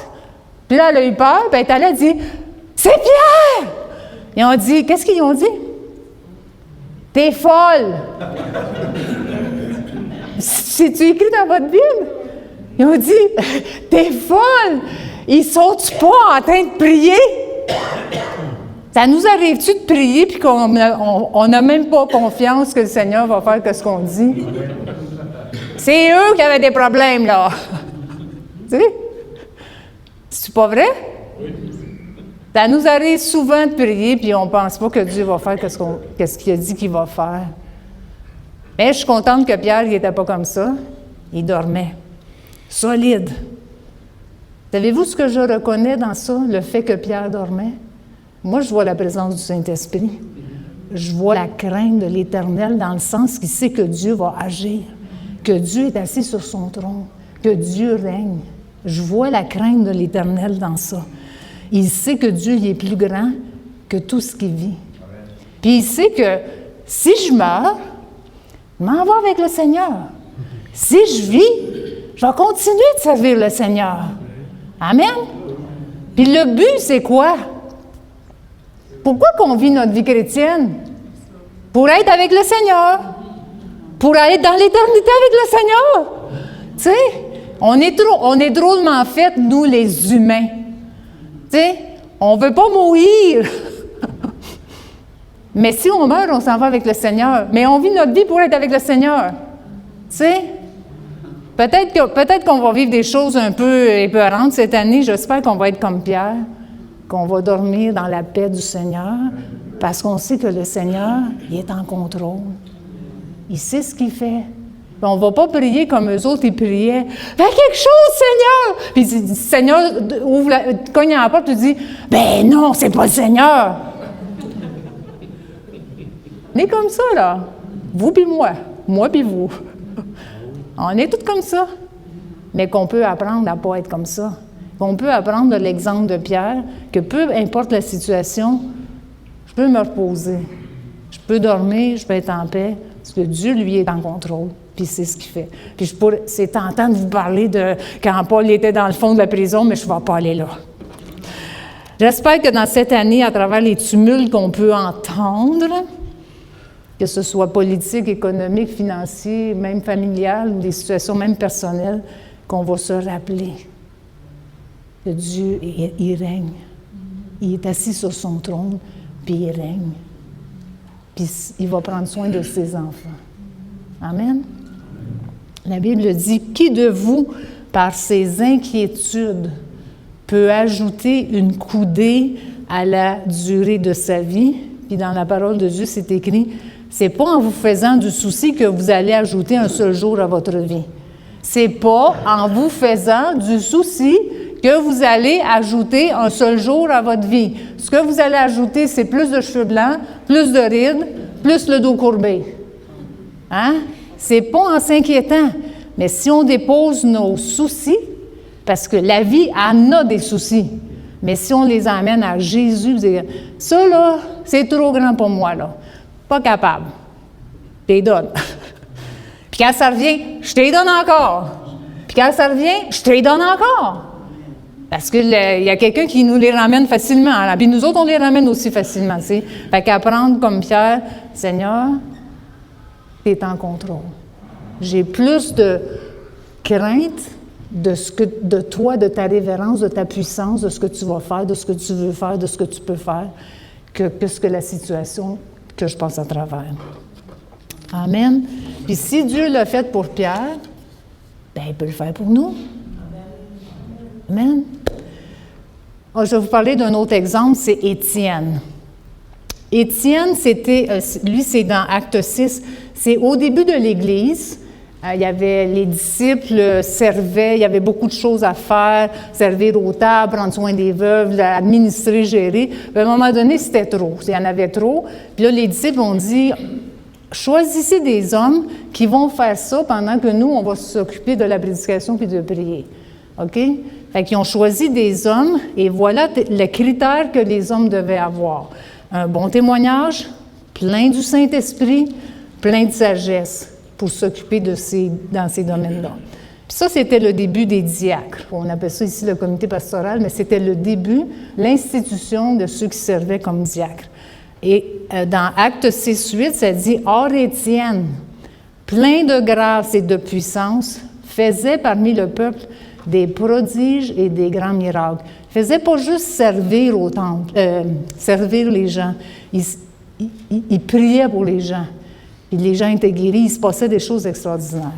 puis là, elle a eu peur, puis elle a dit « C'est Pierre! » Ils ont dit, qu'est-ce qu'ils ont dit? « T'es folle! » C'est-tu écrit dans votre Bible? Ils ont dit « T'es folle! Ils sont-tu pas en train de prier? » Ça nous arrive-tu de prier puis qu'on n'a même pas confiance que le Seigneur va faire ce qu'on dit? C'est eux qui avaient des problèmes, là. Tu sais? C'est pas vrai? Ça nous arrive souvent de prier puis on ne pense pas que Dieu va faire qu'est-ce qu'il a dit qu'il va faire. Mais je suis contente que Pierre, il n'était pas comme ça. Il dormait. Solide. Savez-vous ce que je reconnais dans ça, le fait que Pierre dormait? Moi, je vois la présence du Saint-Esprit. Je vois la crainte de l'Éternel dans le sens qu'il sait que Dieu va agir, que Dieu est assis sur son trône, que Dieu règne. Je vois la crainte de l'Éternel dans ça. Il sait que Dieu il est plus grand que tout ce qu'il vit. Puis il sait que si je meurs, je m'en vais avec le Seigneur. Si je vis, je vais continuer de servir le Seigneur. Amen. Puis le but, c'est quoi? Pourquoi qu'on vit notre vie chrétienne? Pour être avec le Seigneur. Pour être dans l'éternité avec le Seigneur. Tu sais, on est drôlement faits, nous, les humains. Tu sais, on ne veut pas mourir. Mais si on meurt, on s'en va avec le Seigneur. Mais on vit notre vie pour être avec le Seigneur. Tu sais, peut-être qu'on va vivre des choses un peu épeurantes cette année. J'espère qu'on va être comme Pierre, qu'on va dormir dans la paix du Seigneur, parce qu'on sait que le Seigneur, il est en contrôle. Il sait ce qu'il fait. On ne va pas prier comme eux autres, ils priaient. « Fais quelque chose, Seigneur! » Puis le Seigneur cogne à la porte et dit « Ben non, c'est pas le Seigneur! » On est comme ça, là. Vous puis moi puis vous. On est tous comme ça. Mais qu'on peut apprendre à ne pas être comme ça. Qu'on peut apprendre de l'exemple de Pierre, que peu importe la situation, je peux me reposer. Je peux dormir, je peux être en paix, parce que Dieu, lui, est en contrôle. Puis c'est ce qu'il fait. Puis c'est tentant de vous parler de quand Paul était dans le fond de la prison, mais je ne vais pas aller là. J'espère que dans cette année, à travers les tumultes qu'on peut entendre, que ce soit politique, économique, financier, même familial, ou des situations même personnelles, qu'on va se rappeler que Dieu, il règne. Il est assis sur son trône, puis il règne. Puis il va prendre soin de ses enfants. Amen. La Bible dit, « Qui de vous, par ses inquiétudes, peut ajouter une coudée à la durée de sa vie? » Puis dans la parole de Dieu, c'est écrit, « C'est pas en vous faisant du souci que vous allez ajouter un seul jour à votre vie. C'est pas en vous faisant du souci que vous allez ajouter un seul jour à votre vie. Ce que vous allez ajouter, c'est plus de cheveux blancs, plus de rides, plus le dos courbé. Hein? C'est pas en s'inquiétant. Mais si on dépose nos soucis, parce que la vie en a des soucis, mais si on les emmène à Jésus, dire, ça là, c'est trop grand pour moi, là. Pas capable. Je te donne. Puis quand ça revient, je te donne encore. Puis quand ça revient, je te donne encore. Parce qu'il y a quelqu'un qui nous les ramène facilement. Hein? Puis nous autres, on les ramène aussi facilement. T'sais. Fait qu'apprendre comme Pierre, Seigneur, tu es en contrôle. J'ai plus de crainte de toi, de ta révérence, de ta puissance, de ce que tu vas faire, de ce que tu veux faire, de ce que tu peux faire, que ce que la situation que je passe à travers. Amen. Puis si Dieu l'a fait pour Pierre, bien, il peut le faire pour nous. Amen. Oh, je vais vous parler d'un autre exemple, c'est Étienne. Étienne, lui, c'est dans Acte 6. C'est au début de l'Église. Il y avait les disciples servaient, il y avait beaucoup de choses à faire, servir aux tables, prendre soin des veuves, administrer, gérer. À un moment donné, c'était trop. Il y en avait trop. Puis là, les disciples ont dit, choisissez des hommes qui vont faire ça pendant que nous, on va s'occuper de la prédication puis de prier. OK? Fait qu'ils ont choisi des hommes et voilà le critère que les hommes devaient avoir. Un bon témoignage, plein du Saint-Esprit, plein de sagesse pour s'occuper dans ces domaines-là. Puis ça, c'était le début des diacres. On appelle ça ici le comité pastoral, mais c'était le début, l'institution de ceux qui servaient comme diacres. Et dans Acte 6-8, ça dit « Or Étienne, plein de grâce et de puissance, faisait parmi le peuple des prodiges et des grands miracles. » Il faisait pas juste servir au temple, servir les gens. Il priait pour les gens. Puis les gens étaient guéris, il se passait des choses extraordinaires.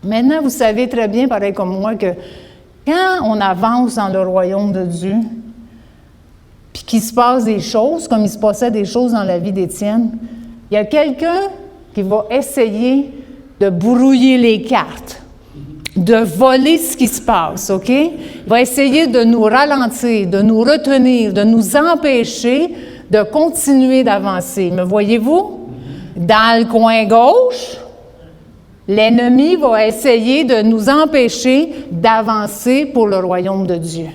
Maintenant, vous savez très bien, pareil comme moi, que quand on avance dans le royaume de Dieu, puis qu'il se passe des choses, comme il se passait des choses dans la vie d'Étienne, il y a quelqu'un qui va essayer de brouiller les cartes, de voler ce qui se passe, OK? Il va essayer de nous ralentir, de nous retenir, de nous empêcher de continuer d'avancer. Me voyez-vous? Dans le coin gauche, l'ennemi va essayer de nous empêcher d'avancer pour le royaume de Dieu.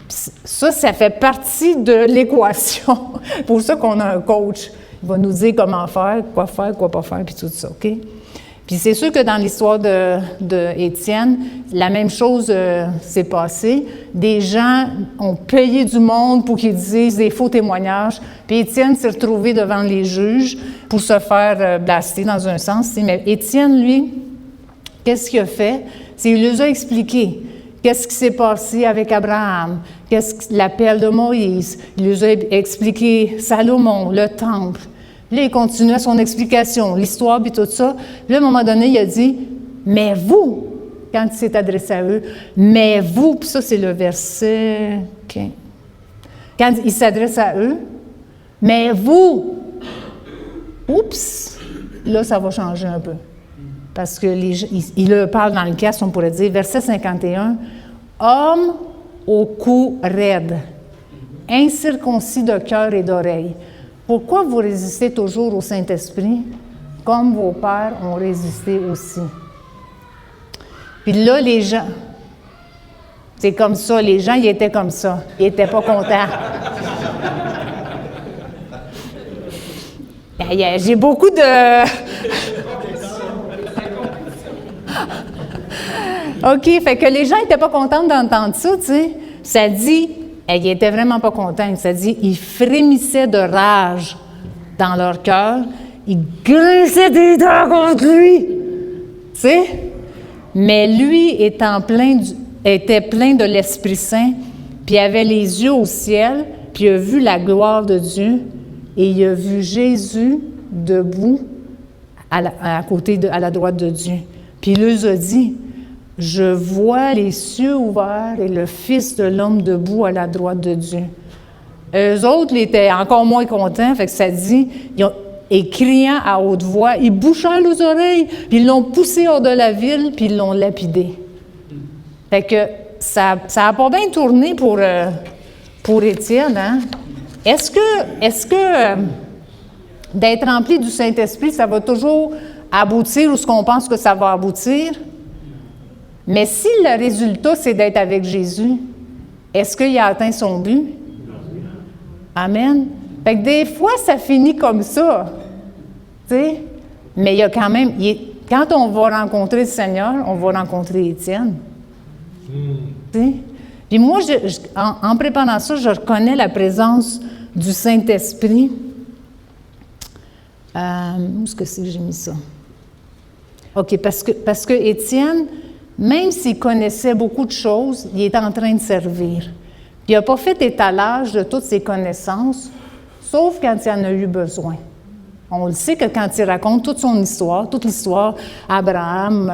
Ça fait partie de l'équation. C'est pour ça qu'on a un coach. Il va nous dire comment faire, quoi pas faire, puis tout ça, OK? Puis c'est sûr que dans l'histoire de Étienne, la même chose s'est passée. Des gens ont payé du monde pour qu'ils disent des faux témoignages. Puis Étienne s'est retrouvé devant les juges pour se faire blaster dans un sens. Mais Étienne, lui, qu'est-ce qu'il a fait? C'est qu'il leur a expliqué qu'est-ce qui s'est passé avec Abraham, l'appel de Moïse. Il leur a expliqué Salomon, le temple. Là, il continuait son explication, l'histoire, puis tout ça. Puis là, à un moment donné, il a dit « Mais vous », quand il s'est adressé à eux, « Mais vous », puis ça, c'est le verset... OK. Quand il s'adresse à eux, « Mais vous », oups, là, ça va changer un peu. Parce que il leur parle dans le casque, on pourrait dire, verset 51, « Homme au cou raide, incirconcis de cœur et d'oreille. » Pourquoi vous résistez toujours au Saint-Esprit, comme vos pères ont résisté aussi? Puis là, les gens, c'est comme ça, les gens, ils étaient comme ça. Ils n'étaient pas contents. J'ai beaucoup de... OK, fait que les gens n'étaient pas contents d'entendre ça, tu sais. Ça dit... Ils n'étaient vraiment pas contents. Ça dit, ils frémissaient de rage dans leur cœur. Ils grinçaient des dents contre lui. Tu sais? Mais lui était plein de l'Esprit Saint, puis il avait les yeux au ciel, puis il a vu la gloire de Dieu, et il a vu Jésus debout à la droite de Dieu. Puis il leur a dit, « Je vois les cieux ouverts et le Fils de l'homme debout à la droite de Dieu. » Eux autres, ils étaient encore moins contents, fait que ça dit, et criant à haute voix, ils bouchèrent leurs oreilles, puis ils l'ont poussé hors de la ville, puis ils l'ont lapidé. Fait que ça a pas bien tourné pour Étienne, hein? Est-ce que d'être rempli du Saint-Esprit, ça va toujours aboutir où ce qu'on pense que ça va aboutir? Mais si le résultat, c'est d'être avec Jésus, est-ce qu'il a atteint son but? Amen. Fait que des fois, ça finit comme ça. Tu sais? Mais il y a quand même... quand on va rencontrer le Seigneur, on va rencontrer Étienne. Tu sais? Puis moi, en préparant ça, je reconnais la présence du Saint-Esprit. Où est-ce que c'est que j'ai mis ça? OK, parce que Étienne... Même s'il connaissait beaucoup de choses, il est en train de servir. Puis il n'a pas fait étalage de toutes ses connaissances, sauf quand il en a eu besoin. On le sait que quand il raconte toute l'histoire, Abraham,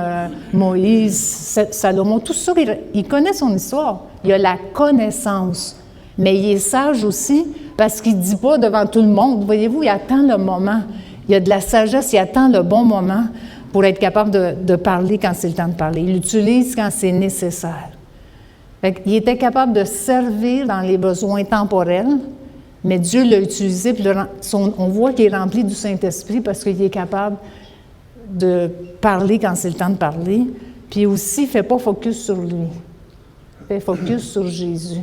Moïse, Salomon, tout ça, il connaît son histoire. Il a la connaissance. Mais il est sage aussi parce qu'il ne dit pas devant tout le monde. Voyez-vous, il attend le moment. Il y a de la sagesse, il attend le bon moment pour être capable de parler quand c'est le temps de parler. Il l'utilise quand c'est nécessaire. Il était capable de servir dans les besoins temporels, mais Dieu l'a utilisé, puis on voit qu'il est rempli du Saint-Esprit parce qu'il est capable de parler quand c'est le temps de parler, puis aussi, il ne fait pas focus sur lui. Il fait focus sur Jésus.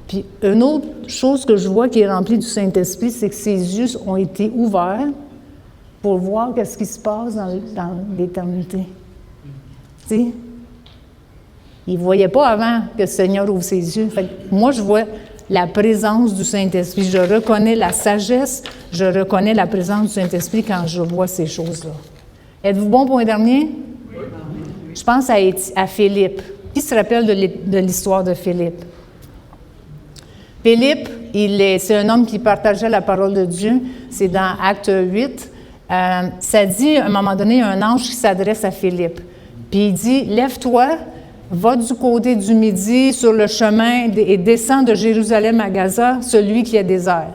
Puis une autre chose que je vois qui est rempli du Saint-Esprit, c'est que ses yeux ont été ouverts pour voir qu'est-ce qui se passe dans l'éternité. Tu sais? Il ne voyait pas avant que le Seigneur ouvre ses yeux. Fait que moi, je vois la présence du Saint-Esprit. Je reconnais la sagesse, je reconnais la présence du Saint-Esprit quand je vois ces choses-là. Êtes-vous bon pour un dernier? Oui. Je pense à Philippe. Qui se rappelle de l'histoire de Philippe? Philippe, c'est un homme qui partageait la parole de Dieu. C'est dans Acte 8. Ça dit, à un moment donné, il y a un ange qui s'adresse à Philippe. Puis il dit, « Lève-toi, va du côté du midi sur le chemin et descends de Jérusalem à Gaza, celui qui est désert. »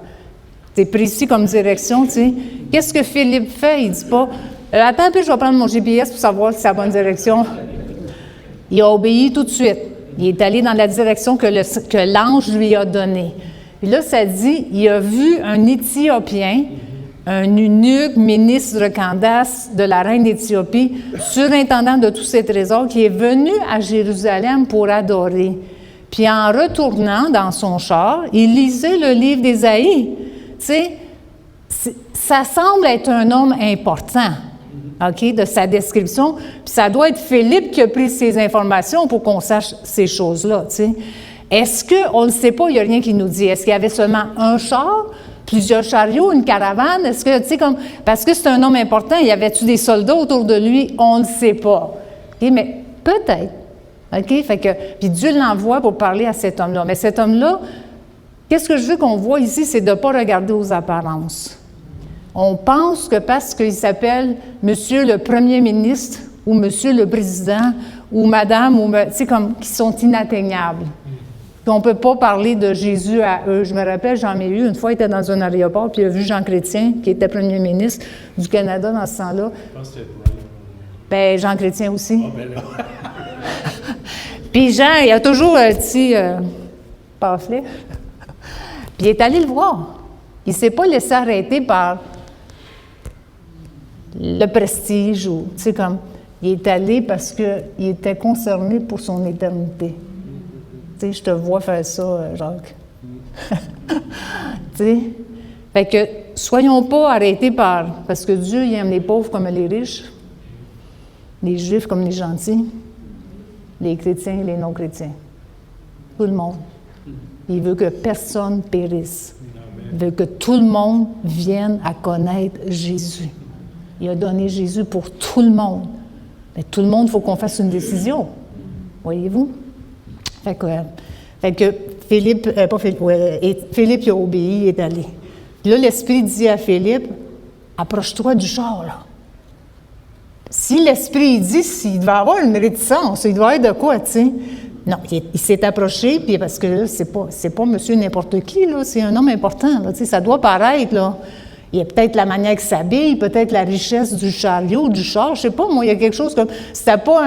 C'est précis comme direction, tu sais. Qu'est-ce que Philippe fait? Il dit pas, « Attends un peu, je vais prendre mon GPS pour savoir si c'est la bonne direction. » Il a obéi tout de suite. Il est allé dans la direction que l'ange lui a donnée. Et là, ça dit, il a vu un Éthiopien, un eunuque, ministre de Candace de la reine d'Éthiopie, surintendant de tous ses trésors, qui est venu à Jérusalem pour adorer. Puis en retournant dans son char, il lisait le livre d'Ésaïe. Tu sais, ça semble être un homme important, OK, de sa description. Puis ça doit être Philippe qui a pris ces informations pour qu'on sache ces choses-là, tu sais. Est-ce qu'on ne le sait pas, il n'y a rien qui nous dit. Est-ce qu'il y avait seulement un char, plusieurs chariots, une caravane? Est-ce que, tu sais, comme, parce que c'est un homme important, y avait-tu des soldats autour de lui? On ne sait pas. OK, mais peut-être. OK? Fait que, puis Dieu l'envoie pour parler à cet homme-là. Mais cet homme-là, qu'est-ce que je veux qu'on voit ici, c'est de ne pas regarder aux apparences. On pense que parce qu'il s'appelle Monsieur le Premier ministre ou Monsieur le Président ou Madame, ou, tu sais, comme, qui sont inatteignables. On ne peut pas parler de Jésus à eux. Je me rappelle, Jean Mélu, une fois, il était dans un aéroport, puis il a vu Jean Chrétien, qui était premier ministre du Canada dans ce temps-là. Je pense que c'était bien, Jean Chrétien aussi. Ah, ben là. Puis Jean, il a toujours un petit pamphlet. Puis il est allé le voir. Il ne s'est pas laissé arrêter par le prestige ou, tu sais, comme, il est allé parce qu'il était concerné pour son éternité. Tu sais, je te vois faire ça, Jacques. Tu sais? Fait que, soyons pas arrêtés parce que Dieu, il aime les pauvres comme les riches, les Juifs comme les gentils, les chrétiens et les non-chrétiens. Tout le monde. Il veut que personne périsse. Il veut que tout le monde vienne à connaître Jésus. Il a donné Jésus pour tout le monde. Mais tout le monde, il faut qu'on fasse une décision. Voyez-vous? Fait que Philippe, Philippe il a obéi, il est allé. Puis là, l'Esprit dit à Philippe, approche-toi du char, là. Si l'Esprit dit, il devait avoir une réticence, il doit être de quoi, tu sais? Non, il s'est approché, puis parce que là, c'est pas monsieur n'importe qui, là, c'est un homme important, là, tu sais, ça doit paraître, là. Il y a peut-être la manière qu'il s'habille, peut-être la richesse du chariot, du char, je sais pas, moi, il y a quelque chose comme... C'était pas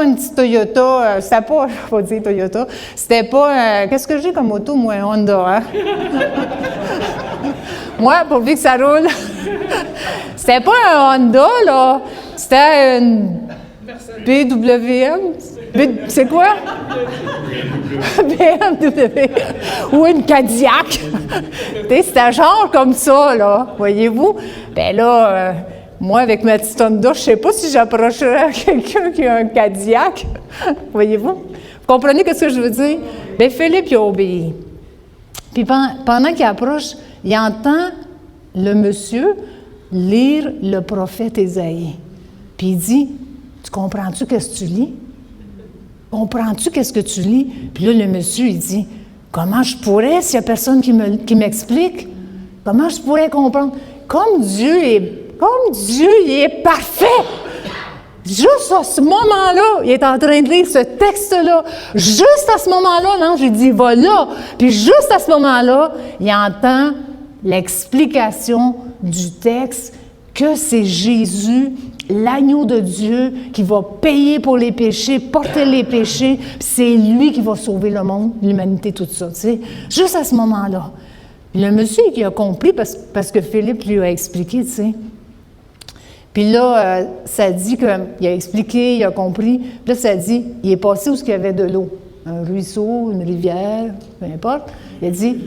une petite Toyota, c'était pas... Je vais pas dire Toyota. C'était pas... qu'est-ce que j'ai comme auto, moi, un Honda, hein? Moi, pourvu que ça roule. C'était pas un Honda, là. C'était une BWM. C'est quoi? BMW. Ou une Cadillac. C'était genre comme ça, là. Voyez-vous? Bien là, moi, avec ma petite Honda, je ne sais pas si j'approcherais quelqu'un qui a un Cadillac. Voyez-vous? Vous comprenez ce que je veux dire? Bien, Philippe, il a obéi. Puis pendant qu'il approche, il entend le monsieur lire le prophète Ésaïe. Puis il dit, tu comprends-tu qu'est-ce que tu lis? Comprends-tu qu'est-ce que tu lis? Puis là, le monsieur, il dit, comment je pourrais, s'il n'y a personne qui m'explique? Comment je pourrais comprendre? Comme Dieu, il est parfait! Juste à ce moment-là, il est en train de lire ce texte-là. Juste à ce moment-là, l'ange lui dit, va là. Puis juste à ce moment-là, il entend l'explication du texte que c'est Jésus, l'agneau de Dieu, qui va payer pour les péchés, porter les péchés, puis c'est lui qui va sauver le monde, l'humanité, tout ça, tu sais. Juste à ce moment-là. Le monsieur qui a compris, parce que Philippe lui a expliqué, tu sais. Puis là, ça dit qu'il a expliqué, il a compris. Puis là, ça dit, il est passé où il y avait de l'eau. Un ruisseau, une rivière, peu importe. Il a dit,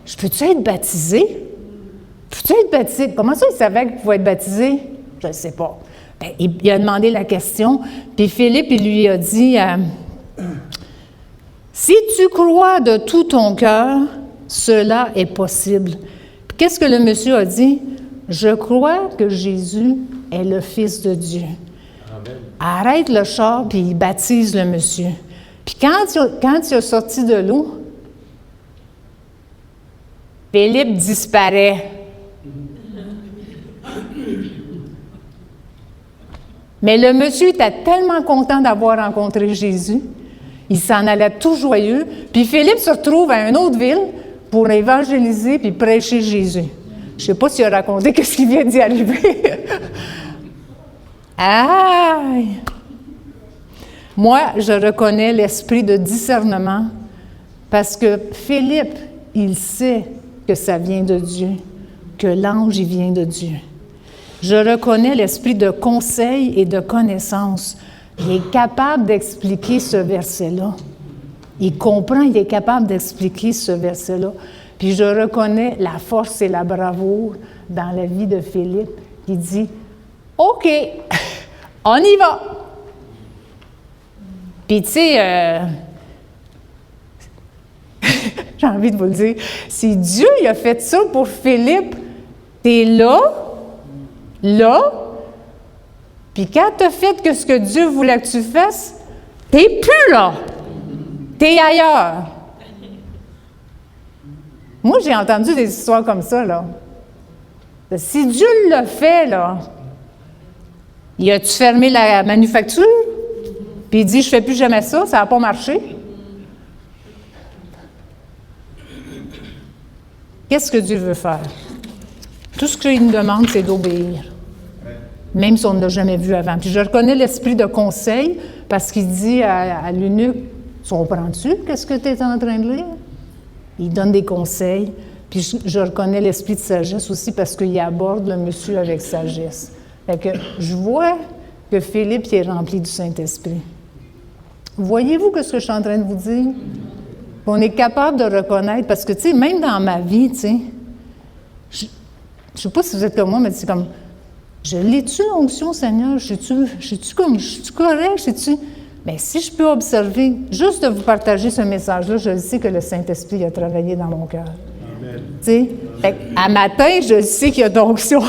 je peux-tu être baptisé? Peux-tu être baptisé? Comment ça, il savait qu'il pouvait être baptisé? Je ne sais pas. Bien, il a demandé la question. Puis Philippe, il lui a dit, si tu crois de tout ton cœur, cela est possible. Puis qu'est-ce que le monsieur a dit? Je crois que Jésus est le Fils de Dieu. Amen. Arrête le char, puis il baptise le monsieur. Puis quand il a sorti de l'eau, Philippe disparaît. Mais le monsieur était tellement content d'avoir rencontré Jésus, il s'en allait tout joyeux, puis Philippe se retrouve à une autre ville pour évangéliser puis prêcher Jésus. Je ne sais pas s'il a raconté ce qui vient d'y arriver. Aïe! Moi, je reconnais l'esprit de discernement parce que Philippe, il sait que ça vient de Dieu, que l'ange, il vient de Dieu. Je reconnais l'esprit de conseil et de connaissance. Il est capable d'expliquer ce verset-là. Il comprend, il est capable d'expliquer ce verset-là. Puis je reconnais la force et la bravoure dans la vie de Philippe. Il dit, « OK, on y va! » Puis tu sais, j'ai envie de vous le dire, si Dieu il a fait ça pour Philippe, t'es là, puis quand tu as fait que ce que Dieu voulait que tu fasses, t'es plus là. T'es ailleurs. Moi, j'ai entendu des histoires comme ça, là. Si Dieu l'a fait, là, il a-tu fermé la manufacture? Puis il dit, je ne fais plus jamais ça, ça n'a pas marché. Qu'est-ce que Dieu veut faire? Tout ce qu'il nous demande, c'est d'obéir. Même si on ne l'a jamais vu avant. Puis je reconnais l'esprit de conseil parce qu'il dit à l'eunuque, tu comprends-tu qu'est-ce que tu es en train de lire? Il donne des conseils. Puis je reconnais l'esprit de sagesse aussi parce qu'il aborde le monsieur avec sagesse. Fait que je vois que Philippe il est rempli du Saint-Esprit. Voyez-vous ce que je suis en train de vous dire? On est capable de reconnaître, parce que, tu sais, même dans ma vie, tu sais, je ne sais pas si vous êtes comme moi, mais c'est comme, je l'ai-tu l'onction, Seigneur? Je suis correct? Mais si je peux observer, juste de vous partager ce message-là, je sais que le Saint-Esprit a travaillé dans mon cœur. Tu sais, à matin, je sais qu'il y a d'onction.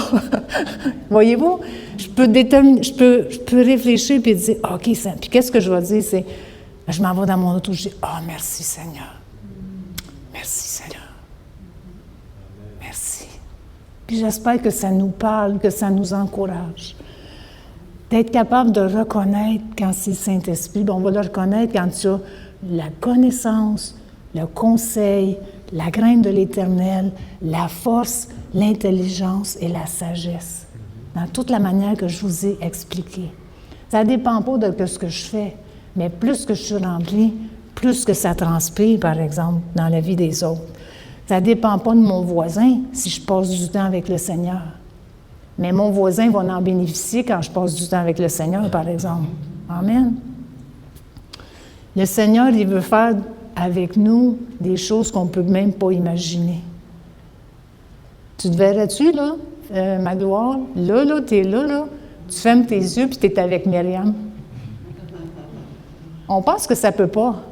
Voyez-vous? Je peux réfléchir et dire, OK, puis qu'est-ce que je vais dire? C'est, je m'en vais dans mon auto, je dis, merci Seigneur. Merci Seigneur. Merci. Puis j'espère que ça nous parle, que ça nous encourage. D'être capable de reconnaître quand c'est le Saint-Esprit, on va le reconnaître quand tu as la connaissance, le conseil, la crainte de l'Éternel, la force, l'intelligence et la sagesse. Dans toute la manière que je vous ai expliqué. Ça ne dépend pas de ce que je fais, mais plus que je suis remplie, plus que ça transpire, par exemple, dans la vie des autres. Ça ne dépend pas de mon voisin si je passe du temps avec le Seigneur. Mais mon voisin va en bénéficier quand je passe du temps avec le Seigneur, par exemple. Amen. Le Seigneur, il veut faire avec nous des choses qu'on ne peut même pas imaginer. Tu te verrais-tu, là, ma gloire? Là, tu es là, tu fermes tes yeux puis tu es avec Myriam. On pense que ça ne peut pas.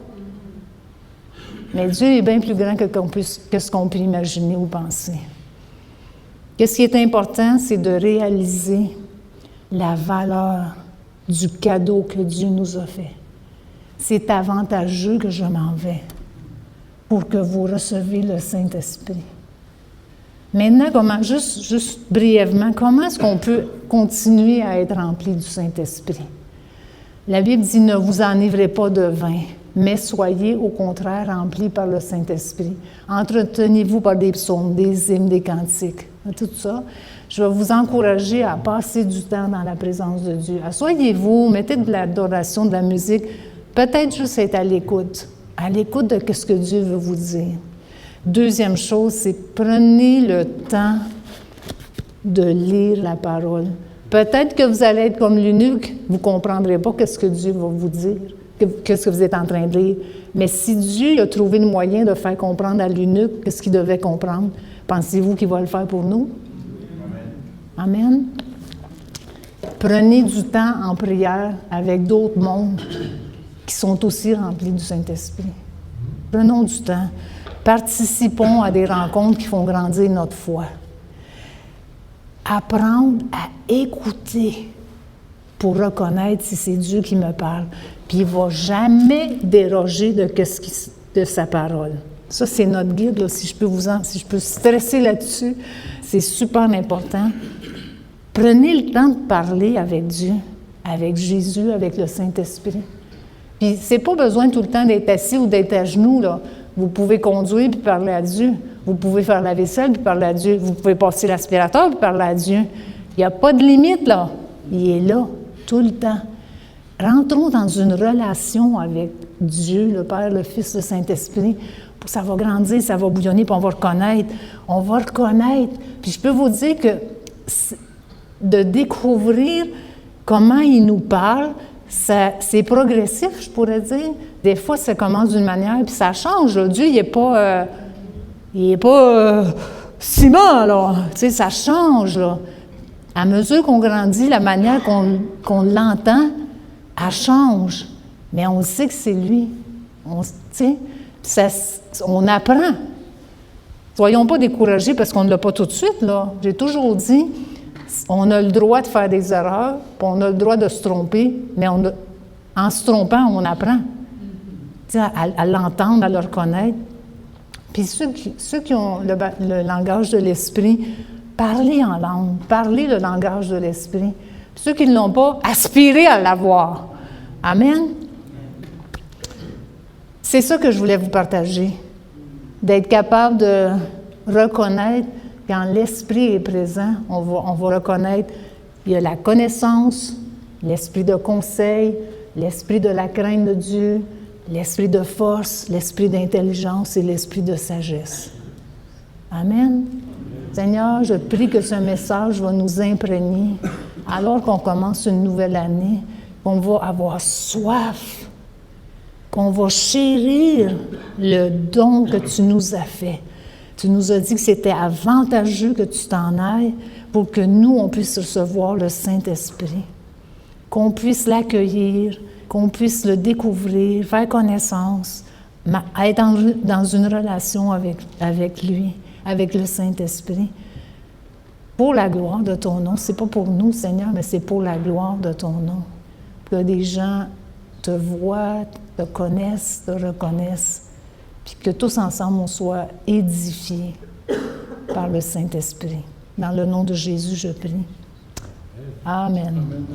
Mais Dieu est bien plus grand que ce qu'on peut imaginer ou penser. Qu'est-ce qui est important, c'est de réaliser la valeur du cadeau que Dieu nous a fait. C'est avantageux que je m'en vais pour que vous receviez le Saint-Esprit. Maintenant, juste brièvement, comment est-ce qu'on peut continuer à être rempli du Saint-Esprit? La Bible dit, ne vous enivrez pas de vin, mais soyez au contraire remplis par le Saint-Esprit. Entretenez-vous par des psaumes, des hymnes, des cantiques, tout ça. Je vais vous encourager à passer du temps dans la présence de Dieu. Asseyez-vous, mettez de l'adoration, de la musique, peut-être juste être à l'écoute de ce que Dieu veut vous dire. Deuxième chose, c'est prenez le temps de lire la parole. Peut-être que vous allez être comme l'eunuque, vous ne comprendrez pas ce que Dieu va vous dire, qu'est-ce que vous êtes en train de lire. Mais si Dieu a trouvé le moyen de faire comprendre à l'eunuque ce qu'il devait comprendre, pensez-vous qu'il va le faire pour nous? Amen. Amen. Prenez du temps en prière avec d'autres mondes qui sont aussi remplis du Saint-Esprit. Prenons du temps. Participons à des rencontres qui font grandir notre foi. Apprendre à écouter pour reconnaître si c'est Dieu qui me parle. Puis il ne va jamais déroger de sa parole. Ça, c'est notre guide, là, si je peux stresser là-dessus, c'est super important. Prenez le temps de parler avec Dieu, avec Jésus, avec le Saint-Esprit. Puis, c'est pas besoin tout le temps d'être assis ou d'être à genoux, là. Vous pouvez conduire puis parler à Dieu. Vous pouvez faire la vaisselle puis parler à Dieu. Vous pouvez passer l'aspirateur puis parler à Dieu. Il n'y a pas de limite, là. Il est là, tout le temps. Rentrons dans une relation avec Dieu, le Père, le Fils, le Saint-Esprit. Ça va grandir, ça va bouillonner, puis on va reconnaître. On va reconnaître. Puis je peux vous dire que de découvrir comment il nous parle, c'est progressif, je pourrais dire. Des fois, ça commence d'une manière, puis ça change. Là. Dieu, il n'est pas ciment, là. Tu sais, ça change, là. À mesure qu'on grandit, la manière qu'on l'entend, elle change. Mais on sait que c'est lui. On apprend. Soyons pas découragés parce qu'on ne l'a pas tout de suite, là. J'ai toujours dit, on a le droit de faire des erreurs, puis on a le droit de se tromper, mais en se trompant, on apprend. À l'entendre, à le reconnaître. Puis ceux qui ont le langage de l'esprit, parlez en langue, parlez le langage de l'esprit. Puis ceux qui ne l'ont pas, aspirez à l'avoir. Amen. C'est ça que je voulais vous partager, d'être capable de reconnaître quand l'esprit est présent, on va reconnaître, il y a la connaissance, l'esprit de conseil, l'esprit de la crainte de Dieu, l'esprit de force, l'esprit d'intelligence et l'esprit de sagesse. Amen. Seigneur, je prie que ce message va nous imprégner alors qu'on commence une nouvelle année, qu'on va avoir soif, qu'on va chérir le don que tu nous as fait. Tu nous as dit que c'était avantageux que tu t'en ailles pour que nous, on puisse recevoir le Saint-Esprit, qu'on puisse l'accueillir, qu'on puisse le découvrir, faire connaissance, être dans une relation avec lui, avec le Saint-Esprit. Pour la gloire de ton nom, c'est pas pour nous, Seigneur, mais c'est pour la gloire de ton nom. Que des gens te voient, te connaissent, te reconnaissent, puis que tous ensemble, on soit édifiés par le Saint-Esprit. Dans le nom de Jésus, je prie. Amen. Amen.